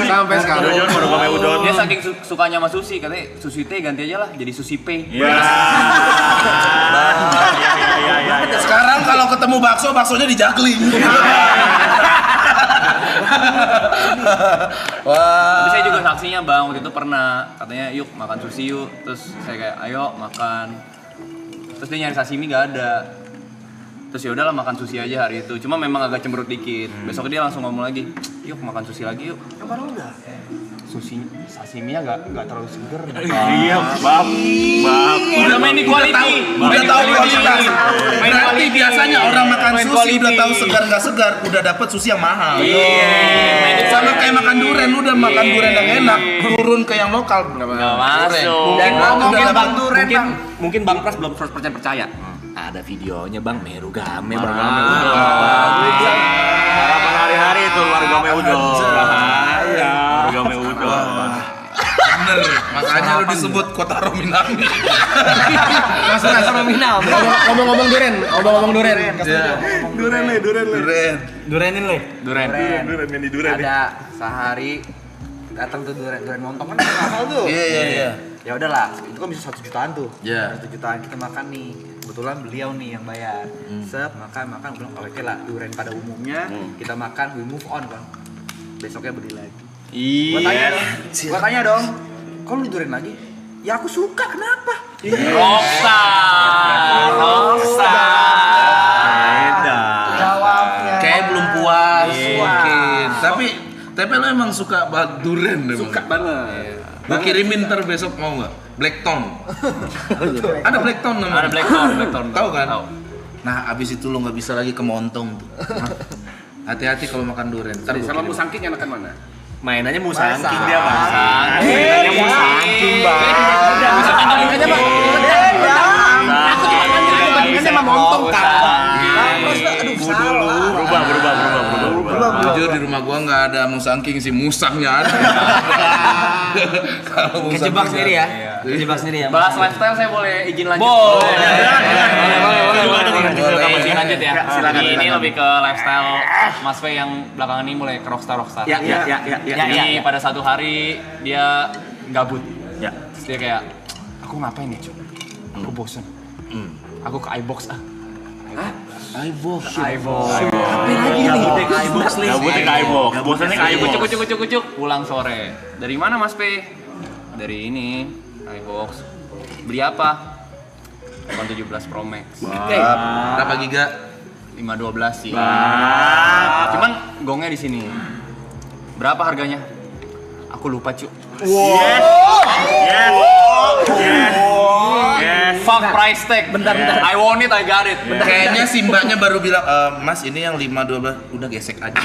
Sampai sekarang. Marugame udon. Dia saking sukanya sama sushi, katanya sushi teh ganti aja lah jadi sushi pay. Sekarang kalau ketemu bakso, baksonya dijagling. Tapi saya juga saksinya Bang, waktu itu pernah katanya yuk makan sushi yuk. Terus saya kayak ayo makan. Terus dia nyari sashimi gak ada. Terus ya udahlah makan sushi aja hari itu. Cuma memang agak cemberut dikit. Besok dia langsung ngomong lagi, yuk makan sushi lagi yuk. Kabar udah. Sashiminya gak terlalu seger. Iya, bab. Udah main di quality. Udah tahu kualitas. Berarti biasanya orang makan sushi udah tahu segar nggak segar, udah dapat sushi yang mahal. Sama kayak makan durian, lu udah makan durian yang enak, turun ke yang lokal Gak masuk. Dan Ngomongin Bang durian, mungkin Bang Pras belum 100% percaya. Ada videonya Bang Marugame. Harapan hari-hari itu Marugame udon. Marugame udon. Bener, makanya lu disebut Kotaro Minami. Kotaro Minami. Ngomong-ngomong duren. Durenin le. Duren yang di duren. Ada sehari datang tuh duren montong kan mahal tuh. Iya. Ya udahlah, itu kan bisa 1 jutaan tuh. Iya. 1 jutaan kita makan nih. Kebetulan beliau nih yang bayar. Makan bilang oke lah, duren pada umumnya kita makan, we move on kan. Besoknya beli lagi. Gua tanya dong, kok lu duren lagi? Ya aku suka, kenapa? Rockstar. Jawabnya. Kayak belum puas mungkin. Tapi lu emang suka banget durian deh. Suka banget. Gua kirimin ntar besok mau nggak? Blackton. Ada Blackton namanya. Ada Blackton. Tahu kan? Nah, abis itu lu nggak bisa lagi ke Montong tuh. Hati-hati kalau makan durian. Ntar gua Sama kirim. musangking enakan mana? Mainannya musangking dia Bang. Mainannya musangking, Bang. Makanya Bang. Aku cuma bandingannya sama montong kan. Aduh, salah. Berubah. Jujur di rumah gua nggak ada musangking sih, musangnya ada. Kalau urusan Kejebak sendiri ya. Iya. Kejebak sendiri ya. Bahas lifestyle saya boleh izin lanjut. Boleh. Boleh izin lanjut ya. Silakan, Ini silakan. lebih ke lifestyle Mas V yang belakangan ini mulai ke rockstar. Ya. Jadi pada satu hari dia gabut. Ya. Terus dia kayak, aku ngapain ya, Cuk? Aku bosen. Aku ke iBox ah. iBox. Apa lagi nih? Gabutnya ke iBox. Bosannya ke iBox. Kucuk. Pulang sore. Dari mana Mas P? Dari ini, iBox. Beli apa? iPhone 17 Pro Max. Berapa giga? 512 sih. Cuman gongnya di sini. Berapa harganya? Aku lupa, Cuk. Fuck price tag. Bentar. I want it, I got it. Kayaknya si mbaknya baru bilang, Mas ini yang 512 udah gesek aja.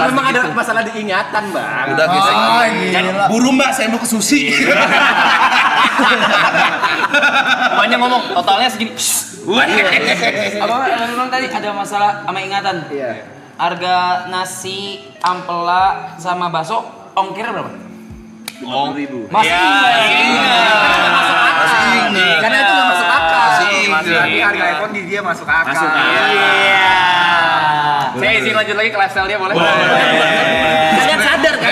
Memang ada masalah diingatan, Bang. Udah gesek aja. Buru mbak, saya mau ke sushi. Mbaknya ngomong, totalnya segini. Memang tadi ada masalah sama ingatan. Iya. Harga nasi, ampela, sama bakso, ongkirnya berapa? 50.000. Masih ingat. Karena itu nggak masuk akal. Masih Tapi harga iPhone di dia masuk akal. Saya izin lanjut lagi ke lifestyle dia boleh? Kalian sadar kan?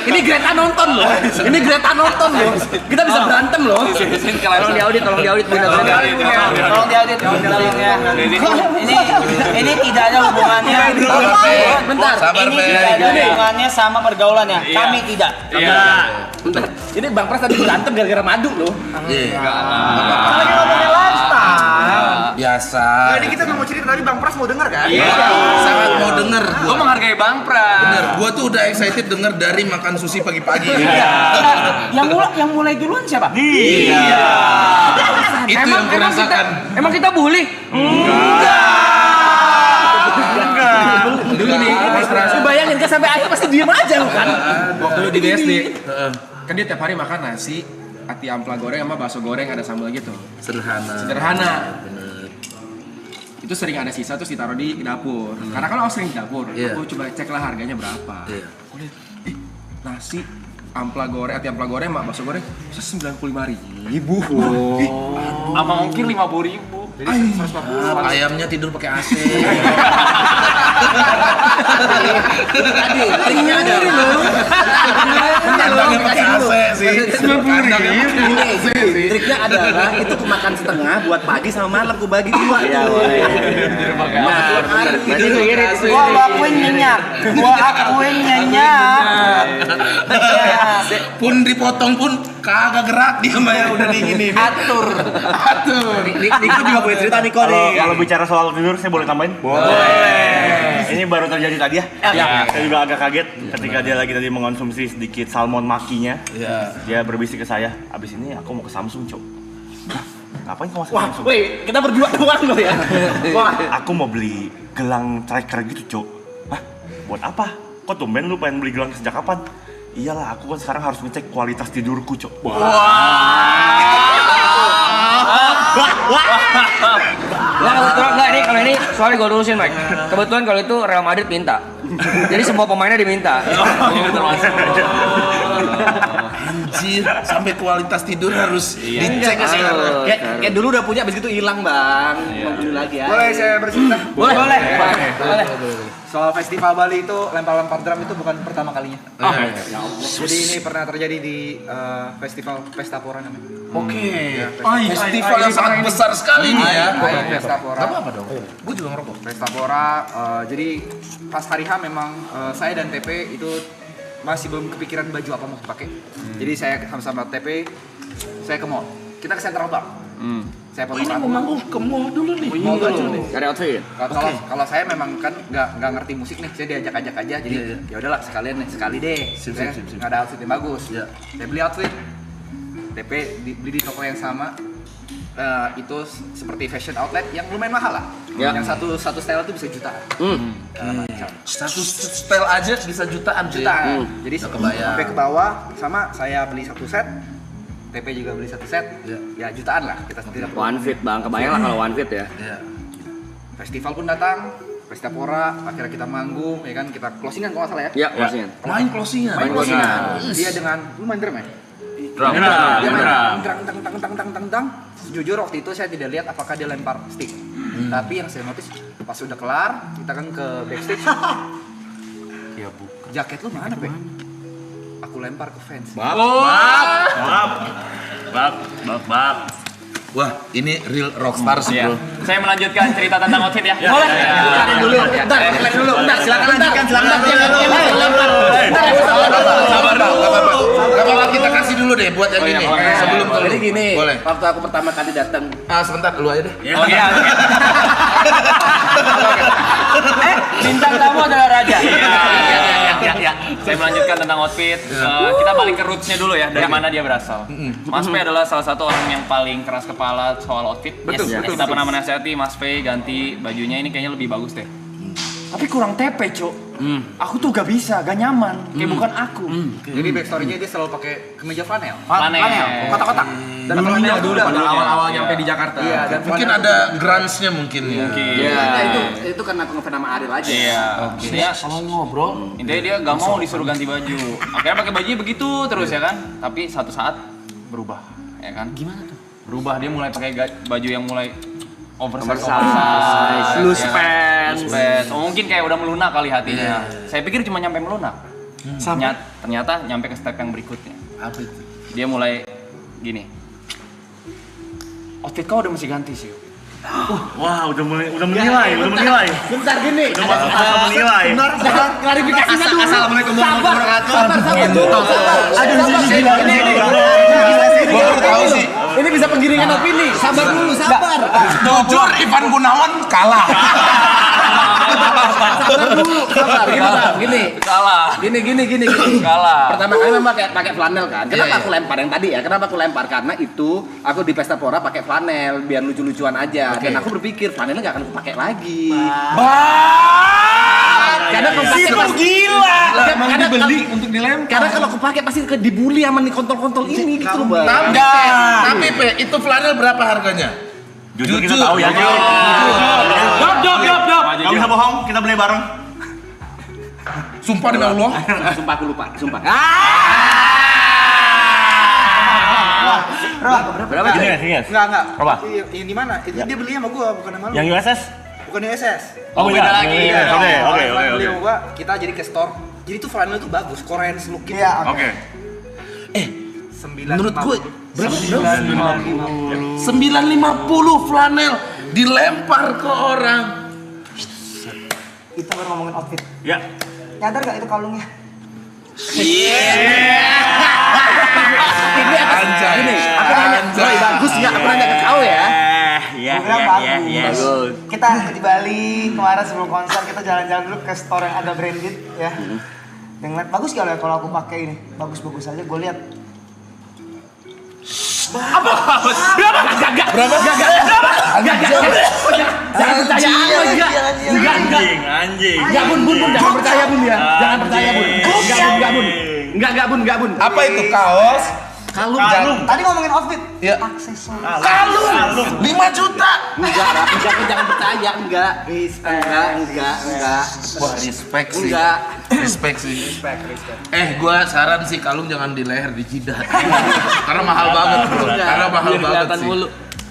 Ini Greta nonton loh. Ini Greta nonton loh. Kita bisa berantem loh. Izin ke Tolong lifestyle. diaudit bener. Tolong diaudit. Ini tidak ada hubungannya. Bentar. Sabar, Ini Pe. tidak ada hubungannya sama pergaulannya. Iya. Kami tidak. Iya. Bentar. Ini Bang Pras tadi berantem gara-gara madu loh. Iya. Lagi ngomongin lifestyle. Biasa. Jadi kita mau cerita tadi Bang Pras mau denger kan? Iya. Sangat mau denger Gue gua. menghargai Bang Pras. Bener, gua tuh udah excited denger dari makan sushi pagi-pagi. Yang mulai duluan siapa? Itu yang kurasakan. Emang kita bully? Dulu nih, lu bayangin kan sampai akhir pasti diem aja lu kan. Waktu di BSD, kan dia tiap hari makan nasi, ati ampela goreng sama bakso goreng ada sambal gitu. Sederhana. Itu sering ada sisa terus ditaruh di dapur. Karena kan aku sering di dapur, Iya. aku coba cek lah harganya berapa. Iya. Aku lihat, nasi ampela goreng, ati ampela goreng sama bakso goreng bisa 95.000. Sama ongkir 50.000. Ayamnya tidur pakai AC. Tadi triknya ada. Kandangnya pakai AC sih. Triknya adalah itu aku makan setengah buat pagi sama malam aku bagi dua. Gua akuin nyenyak. Pun dipotong pun kagak gerak dia mah yang udah digini. Atur. Niko juga punya cerita Niko nih. Kalau bicara soal tidur, saya boleh tambahin? Boleh. Ini baru terjadi tadi ya. Saya juga agak kaget ketika dia lagi tadi mengonsumsi sedikit salmon makinya. Iya. Dia berbisik ke saya, abis ini aku mau ke Samsung, Cok. Hah? Ngapain kamu ke Wah, Samsung? weh, kita berdua doang loh ya. Wah, Aku mau beli gelang tracker gitu, Cok. Hah? Buat apa? Kok tumben lu pengen beli gelang sejak kapan? Iyalah, aku kan sekarang harus ngecek kualitas tidurku, Cok. Enggak, ini kalau ini soalnya gue lurusin, Mike. Kebetulan kalau itu Real Madrid minta. Jadi semua pemainnya diminta. Anjir, sampai kualitas tidur harus dicek sekarang. kayak dulu udah punya, abis itu hilang Bang. Mau dulu lagi ya. Boleh saya bercerita? Boleh. Soal festival Bali itu lempar-lempar drum itu bukan pertama kalinya. Jadi ini pernah terjadi di festival Pesta Pora namanya. Festival yang sangat besar sekali nih ya. Pesta Pora. Apa dong? Gue juga ngerokok. Pesta Pora. Jadi pas hari H memang saya dan TP itu masih belum kepikiran baju apa mau dipakai. Jadi saya sama TP saya ke mall. Kita ke Central Bank. Saya potong rambut. Ke mall dulu nih. Mall dulu nih. Cari outfit. Kalau saya memang kan nggak ngerti musik nih, saya diajak-ajak aja. Jadi ya udahlah sekalian nih, sekali deh. Sip. Nggak ada outfit yang bagus. Iya. Saya beli outfit. TP beli di toko yang sama. Itu seperti fashion outlet yang lumayan mahal lah. Ya. Yang satu style itu bisa jutaan. Macam. Satu style aja bisa jutaan cuy. Jutaan. Jadi Nggak kebayang. sampai ke bawah sama saya beli satu set. TP juga beli satu set. Iya. Ya jutaan lah kita sendiri dapat. One fit, Bang. Kebayang lah kalau one fit ya. Iya. Festival pun datang. Pesta Pora, akhirnya kita manggung, ya kan kita closingan kalau nggak salah ya. Iya, closingan. Main closingan. Main closingan. Dia dengan lu main drum ya? Drum. Dia main tang. Jujur waktu itu saya tidak lihat apakah dia lempar stick. Tapi yang saya notice pas udah kelar, kita kan ke backstage. Ya bu, jaket lu mana, Pe? Aku lempar ke fans. Bab. Wah, ini real rockstar sih, bro. Saya melanjutkan cerita tentang outfit ya. Boleh. Dulu. Bentar, silakan lanjutkan. Silakan lempar. Sabar dong, enggak apa-apa. Kita kasih dulu deh buat yang ini. Sebelum ke lu. Jadi gini, Boleh. waktu aku pertama kali datang, Sebentar, lu aja deh. Oh iya. Bintang tamu adalah raja. Ya. Saya melanjutkan tentang outfit. Kita balik ke rootsnya dulu ya, dari mana dia berasal. Mas P adalah salah satu orang yang paling keras kepala soal outfit. Betul. Kita pernah menasihati Mas P ganti bajunya ini kayaknya lebih bagus deh. Tapi kurang tepe, Cok. Aku tuh gak bisa, gak nyaman. Kayak bukan aku. Jadi backstory-nya dia selalu pakai kemeja flanel. Flanel. Kotak-kotak. Dan flanel dulu pada awal-awal nyampe di Jakarta. Iya, dan Mungkin ada grunge-nya mungkin ya. itu karena aku ngefans sama Ariel aja. Iya. Intinya Kalau ngobrol, Intinya dia gak mau disuruh ganti baju. Akhirnya pakai bajunya begitu terus ya kan. Tapi satu saat berubah, ya kan? Gimana tuh? Berubah, dia mulai pakai baju yang mulai oversize, loose ya kan? Loose pants. Oh, mungkin kayak udah melunak kali hatinya. Saya pikir cuma nyampe melunak. Ternyata nyampe ke step yang berikutnya. apa itu? Dia mulai gini. Outfit kau udah mesti ganti sih. Wah, udah menilai. Bentar gini. Udah masuk menilai. Bentar, klarifikasinya dulu. Assalamualaikum warahmatullahi wabarakatuh. Sabar. Gua baru tahu sih. Ini bisa penggiringan opini. Sabar dulu, sabar. Jujur, Ivan Gunawan kalah. Sabar. Gini. Kalah. Gini. Kalah. Pertama kali memang pakai flanel kan. Kenapa Iya. aku lempar yang tadi ya? Kenapa aku lempar? Karena itu aku di Pesta Pora pakai flanel biar lucu-lucuan aja. Dan aku berpikir flanelnya nggak akan aku pakai lagi. Karena kalau pakai gila. Karena dibeli untuk dilempar. Karena kalau aku pakai pasti dibully sama nih kontol-kontol ini gitu loh, Bang. Tapi Pe, itu flanel berapa harganya? Jujur kita tahu ya. Jawab. Gak bisa bohong, kita beli bareng. Sumpah demi Allah. Sumpah aku lupa, sumpah. Berapa? Sini. Enggak. Apa? Ini di mana? Itu dia beli sama gua, bukan sama lu. Yang USS? Bukan di SS. Oh, beda lagi. Oke. Beli sama gua, kita jadi ke store. Jadi tuh flanel tuh bagus, Korean look gitu. Oke. Menurut gue berapa? 950 flanel dilempar ke orang. Kita baru ngomongin outfit. Ya. Nyadar gak itu kalungnya? Ini aku nanya, Roy bagus nggak? Aku nanya ke kau ya. Gue bilang bagus. Kita di Bali kemarin sebelum konser kita jalan-jalan dulu ke store yang agak branded ya. Yang lihat bagus gak ya kalau aku pakai ini? Bagus-bagus aja. Gue lihat. Anjing. Enggak bun, jangan percaya bun ya. Jangan percaya bun. Enggak bun. Apa itu kaos? Kalung. Tadi ngomongin outfit. Ya. Aksesoris. Kalung 5 juta. Enggak, jangan percaya, enggak. Wah, respect sih. Enggak. Respect sih. Gua saran sih kalung jangan di leher, di jidat. Karena mahal banget, bro. Karena mahal banget sih.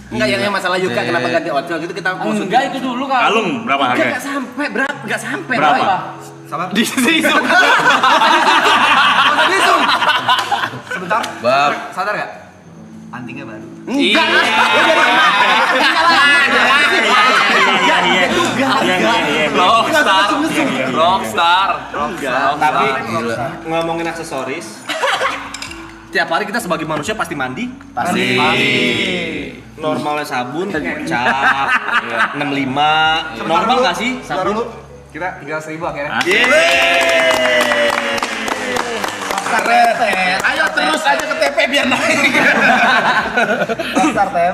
Enggak, yang masalah Yuka kenapa ganti outfit gitu kita maksudnya. Enggak itu dulu kan. Kalung berapa harganya? Enggak sampai. Berapa? Sama Di sini. sebentar. Bab. Sadar gak? Antingnya baru. Enggak. Rockstar. Tapi ngomongin aksesoris, tiap hari kita sebagai manusia pasti mandi. Pasti. Normalnya sabun, cap, 65. Normal nggak sih sabun? Kita 300.000 akhirnya. Keren. Ayo terus aja ke TP biar naik.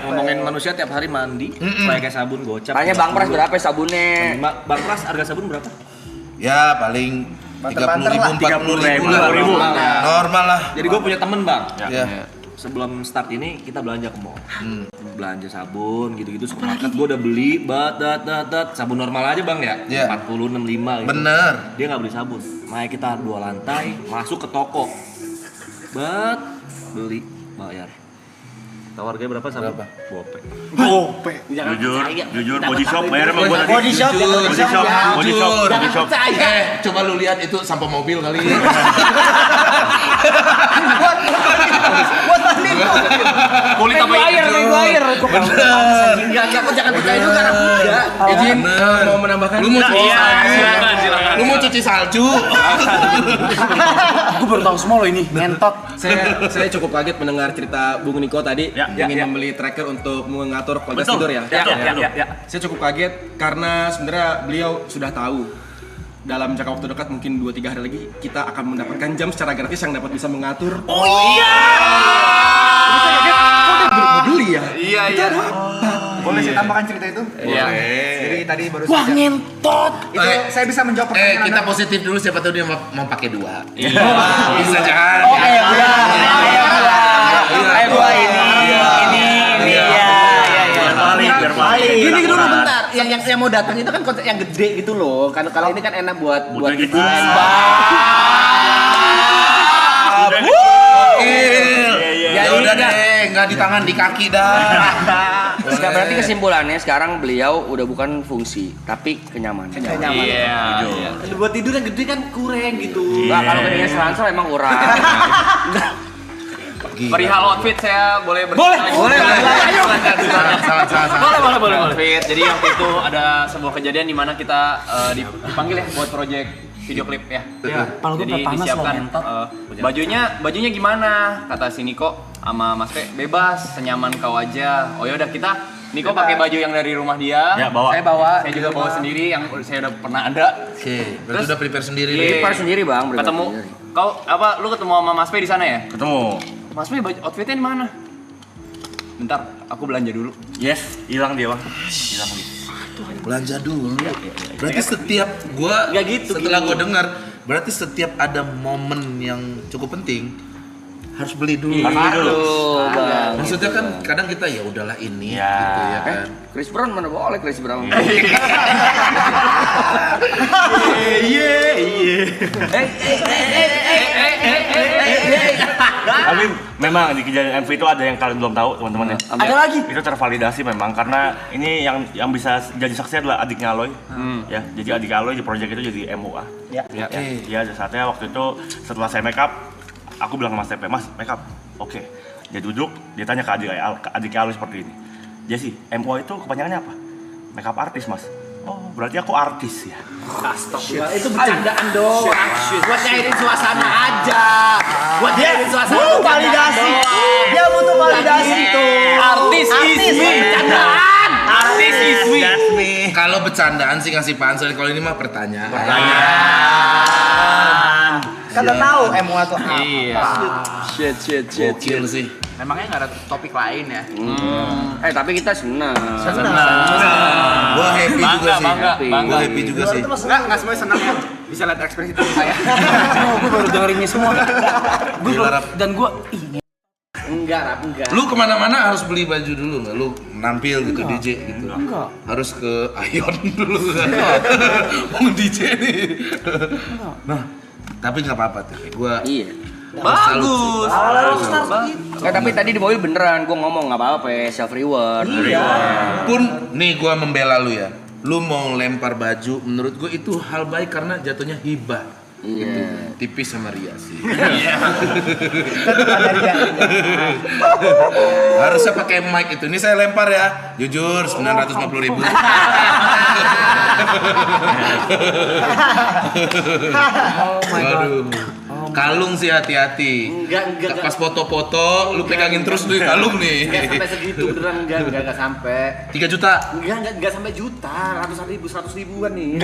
Ngomongin manusia tiap hari mandi, pakai sabun gocap. Tanya Bang Pras berapa sabunnya? Bang Pras harga sabun berapa? Ya paling 30.000, 40.000 lah. Normal Normal lah. Jadi gue punya temen bang, Ya. sebelum start ini kita belanja ke mall. Belanja sabun gitu-gitu supermarket gue udah beli sabun normal aja bang ya. Iya. 40 65 gitu. Bener. Dia nggak beli sabun. Makanya kita 2 lantai masuk ke toko. Beli bayar. Tawar gue berapa sabun? Berapa? Gope. Jujur body shop bayar sama gua tadi. Body shop, Body shop. Coba lu lihat itu sampah mobil kali. Buat mandi. Kulit apa itu? Maguire. Enggak, aku jangan percaya juga karena enggak. Izin mau menambahkan. Lu mau cuci salju? silakan. Lu mau cuci salju? Gue baru tahu semua loh ini. Ngentot. Saya cukup kaget mendengar cerita Bung Niko tadi ingin membeli tracker untuk mengatur kualitas tidur ya. Ya. Saya cukup kaget karena sebenarnya beliau sudah tahu dalam jangka waktu dekat mungkin 2-3 hari lagi kita akan mendapatkan jam secara gratis yang dapat bisa mengatur. Oh iya. Mau beli ya? Iya. Boleh saya tambahkan cerita itu? Iya. Jadi tadi baru Wah, saja. ngentot. Itu saya bisa menjawab pertanyaan Kita Anda. positif dulu, siapa tahu dia mau pakai 2. Bisa jangan. Biar balik. Gini dulu bentar. Yang mau datang itu kan konsep yang gede gitu loh. Kan kalau ini kan enak buat gitu. Ya udah deh, nggak di tangan, di kaki dah. Sekarang berarti kesimpulannya sekarang beliau udah bukan fungsi, tapi kenyamanan. Iya. buat tidur yang gede kan kurang gitu. Nah, kalau gedenya seransel emang kurang. Perihal outfit saya boleh Boleh. Salah. Boleh. Outfit. Jadi waktu itu ada sebuah kejadian di mana kita dipanggil ya buat project video klip ya. Jadi disiapkan bajunya gimana? Kata si Niko sama Mas Pe, bebas, senyaman kau aja. Oh yaudah kita Niko pakai baju yang dari rumah dia. Ya, bawa. Saya juga bawa sendiri yang saya udah pernah ada. Oke, berarti udah prepare sendiri. Iya. Prepare sendiri bang. prepare Ketemu sendiri. kau lu ketemu sama Mas Pe di sana ya? Ketemu. Mas Pe outfitnya di mana? Bentar, aku belanja dulu. Yes, hilang dia, Bang. Hilang dia. Belanja dulu. Berarti setiap gua Nggak gitu, setelah gini. gua dengar, berarti setiap ada momen yang cukup penting harus beli dulu. Aduh, bang. Maksudnya kan kadang kita ya udahlah ini Ya. gitu ya kan. Chris Brown mana boleh Chris Brown. Tapi memang di kejadian MV itu ada yang kalian belum tahu, teman-teman ya. Ada lagi. Itu tervalidasi memang karena ini yang bisa jadi saksi adalah adiknya Aloy. Ya, jadi adik Aloy di project itu jadi MUA. Ya. Ya, ada saatnya waktu itu setelah saya make up, aku bilang ke Mas TP, "Mas, make up." Oke. Dia duduk, dia tanya ke adik Aloy seperti ini. Jesse, MUA itu kepanjangannya apa? Make up artis, Mas. Oh, berarti aku artis ya. Astagfirullah, itu bercandaan dong. Buat nyairin suasana aja. Buat nyairin suasana. Butuh validasi. Dia butuh validasi tuh. Artis Ismi. Bercandaan. Artis Ismi. Kalau bercandaan sih ngasih pansel, kalau ini mah pertanyaan. Kan udah tahu MUA tuh apa. Iya. Gokil sih. Memangnya nggak ada topik lain ya? Tapi kita senang. Gua happy juga sih. Bangga. Gua happy juga sih. Nggak semuanya senang kok. Bisa lihat ekspresi tubuh saya. Gue baru dengerin ini semua. Gila, Rap. Dan gue enggak. Lu kemana-mana harus beli baju dulu nggak? Lu nampil gitu DJ gitu? Enggak. Harus ke Ion dulu kan? Mau DJ nih. Nah, tapi nggak apa-apa tuh. Gua Iya. Bagus. Tapi tadi di mobil beneran gua ngomong nggak apa-apa, self reward. pun nih gua membela lu ya. Lu mau lempar baju, menurut gua itu hal baik karena jatuhnya hibah. Gitu. Tipis sama Ria sih. Harusnya pakai mic itu. Ini saya lempar ya. Jujur 950.000. Waduh. Kalung sih hati-hati. Enggak. Pas foto-foto lu pegangin terus tuh kalung nih. Enggak sampai segitu beneran enggak sampai. 3 juta. Enggak sampai juta, ratusan ribu, 100 ribuan nih.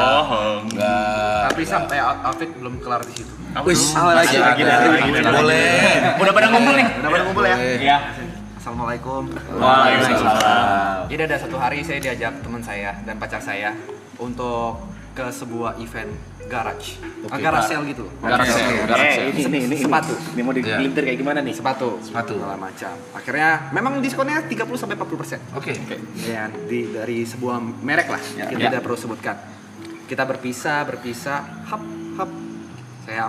Bohong. Tapi sampai outfit belum kelar di situ. Wis, lagi. boleh. Udah pada ngumpul nih. Udah pada ngumpul ya? Iya. Assalamualaikum. Waalaikumsalam. Jadi ada satu hari saya diajak teman saya dan pacar saya untuk ke sebuah event garage. Garage sale gitu. Garage sale. Ini Sepatu. Ini mau digelintir kayak gimana nih? Sepatu. Segala macam. Akhirnya memang diskonnya 30-40%. Oke. Ya, dari sebuah merek lah. Kita tidak perlu sebutkan. Kita berpisah, hap. Saya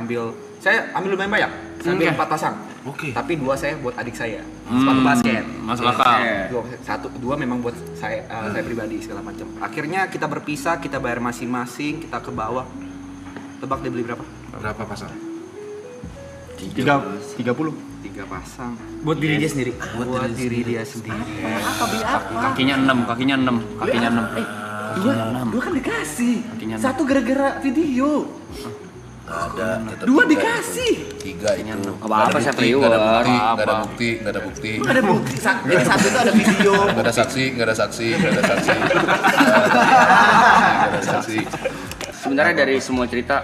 ambil lumayan banyak. Saya ambil 4 pasang. Oke. Tapi 2 saya buat adik saya. Sepatu basket. Masuk akal. Dua memang buat saya pribadi segala macam. Akhirnya kita berpisah, kita bayar masing-masing, kita ke bawah. Tebak dia beli berapa? Berapa pasang? 30 pasang. Buat diri dia sendiri. Buat diri dia sendiri. Kakinya 6. Dua kan dikasih. Kakinya Satu gara-gara video. Ada. 2 dikasih. 3 itu. Apa-apa, saya Nggak ada priwar. bukti. Nggak ada bukti. Ada bukti. Jadi satu itu ada video. Nggak ada saksi. Nggak ada saksi. Sebenarnya dari semua cerita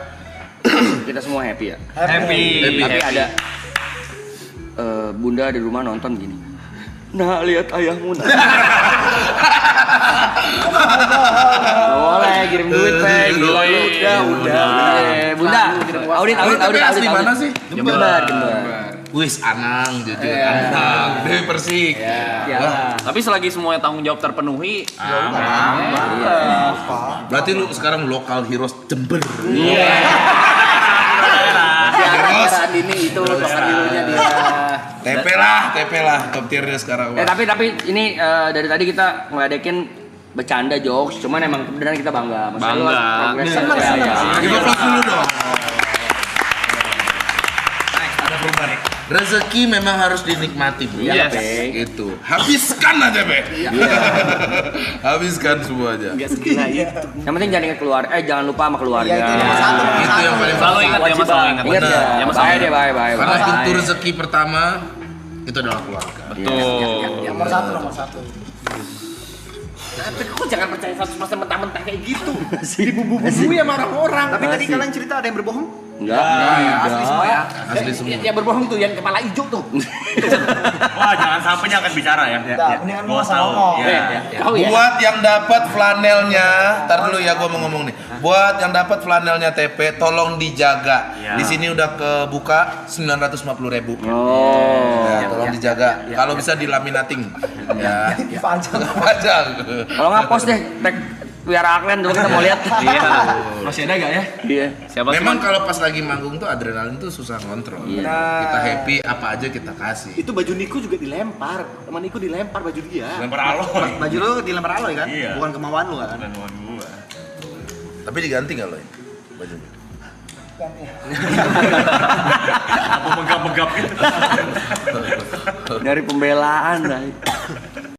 kita semua happy ya. Happy. Tapi ada bunda di rumah nonton gini. Nah, lihat ayahmu. Nah. Boleh kirim duit, Peng. Udah. Bunda. Audit. Di mana sih? Jember. Wis Anang, jujur Anang. Dewi Persik. Tapi selagi semuanya tanggung jawab terpenuhi, Berarti lu sekarang lokal heroes Jember. Heroes ini itu lokal hero-nya dia. TP lah, top tier dia sekarang. Tapi ini dari tadi kita ngeledekin bercanda jokes, cuman emang beneran kita bangga. Maksudnya lu Bangga. progres Senang. Give applause dulu dong. Rezeki memang harus dinikmati, Bu. Yes. Itu. Habiskan aja, Be. Habiskan semua aja. Enggak segila itu. Yang penting jangan ingat keluarga, jangan lupa sama keluarga. Iya, itu nomor satu. Itu yang paling selalu ingat ya, Mas, selalu ingat. Ingat ya. Ya, Mas. Bye. Karena pintu rezeki pertama itu adalah keluarga. Betul. Nomor satu. Tapi kok jangan percaya 100% mentah-mentah kayak gitu. Dibumbu-bumbui sama orang-orang. Tapi tadi kalian cerita ada yang berbohong? Enggak. Asli semua ya. Asli semua. Yang berbohong itu yang kepala hijau tuh. Wah, jangan sampai dia akan bicara ya. Udah, mendingan lu Gua sama tahu. ngomong. Iya. Tahu ya? Buat yang dapat flanelnya, ntar dulu ya gua mau ngomong nih. Buat yang dapat flanelnya TP, tolong dijaga. Iya. Di sini udah kebuka 950.000. Oh. Ya, tolong dijaga. Kalau bisa dilaminating. Ya. Panjang. Panjang. Kalau nggak post deh, tag Wiara Aklen dulu kita mau lihat. Iya. Masih ada gak ya? Iya. Siapa sih? Memang kalau pas lagi manggung tuh adrenalin tuh susah ngontrol. Kita happy apa aja kita kasih. Itu baju Niko juga dilempar. Teman Niko dilempar baju dia. Lempar aloy. Baju lu dilempar aloy kan? Iya. Bukan kemauan lu kan? Dan nuan gua. Tapi diganti nggak lo ya bajunya? Apa megap-megap gitu. Dari pembelaan dah.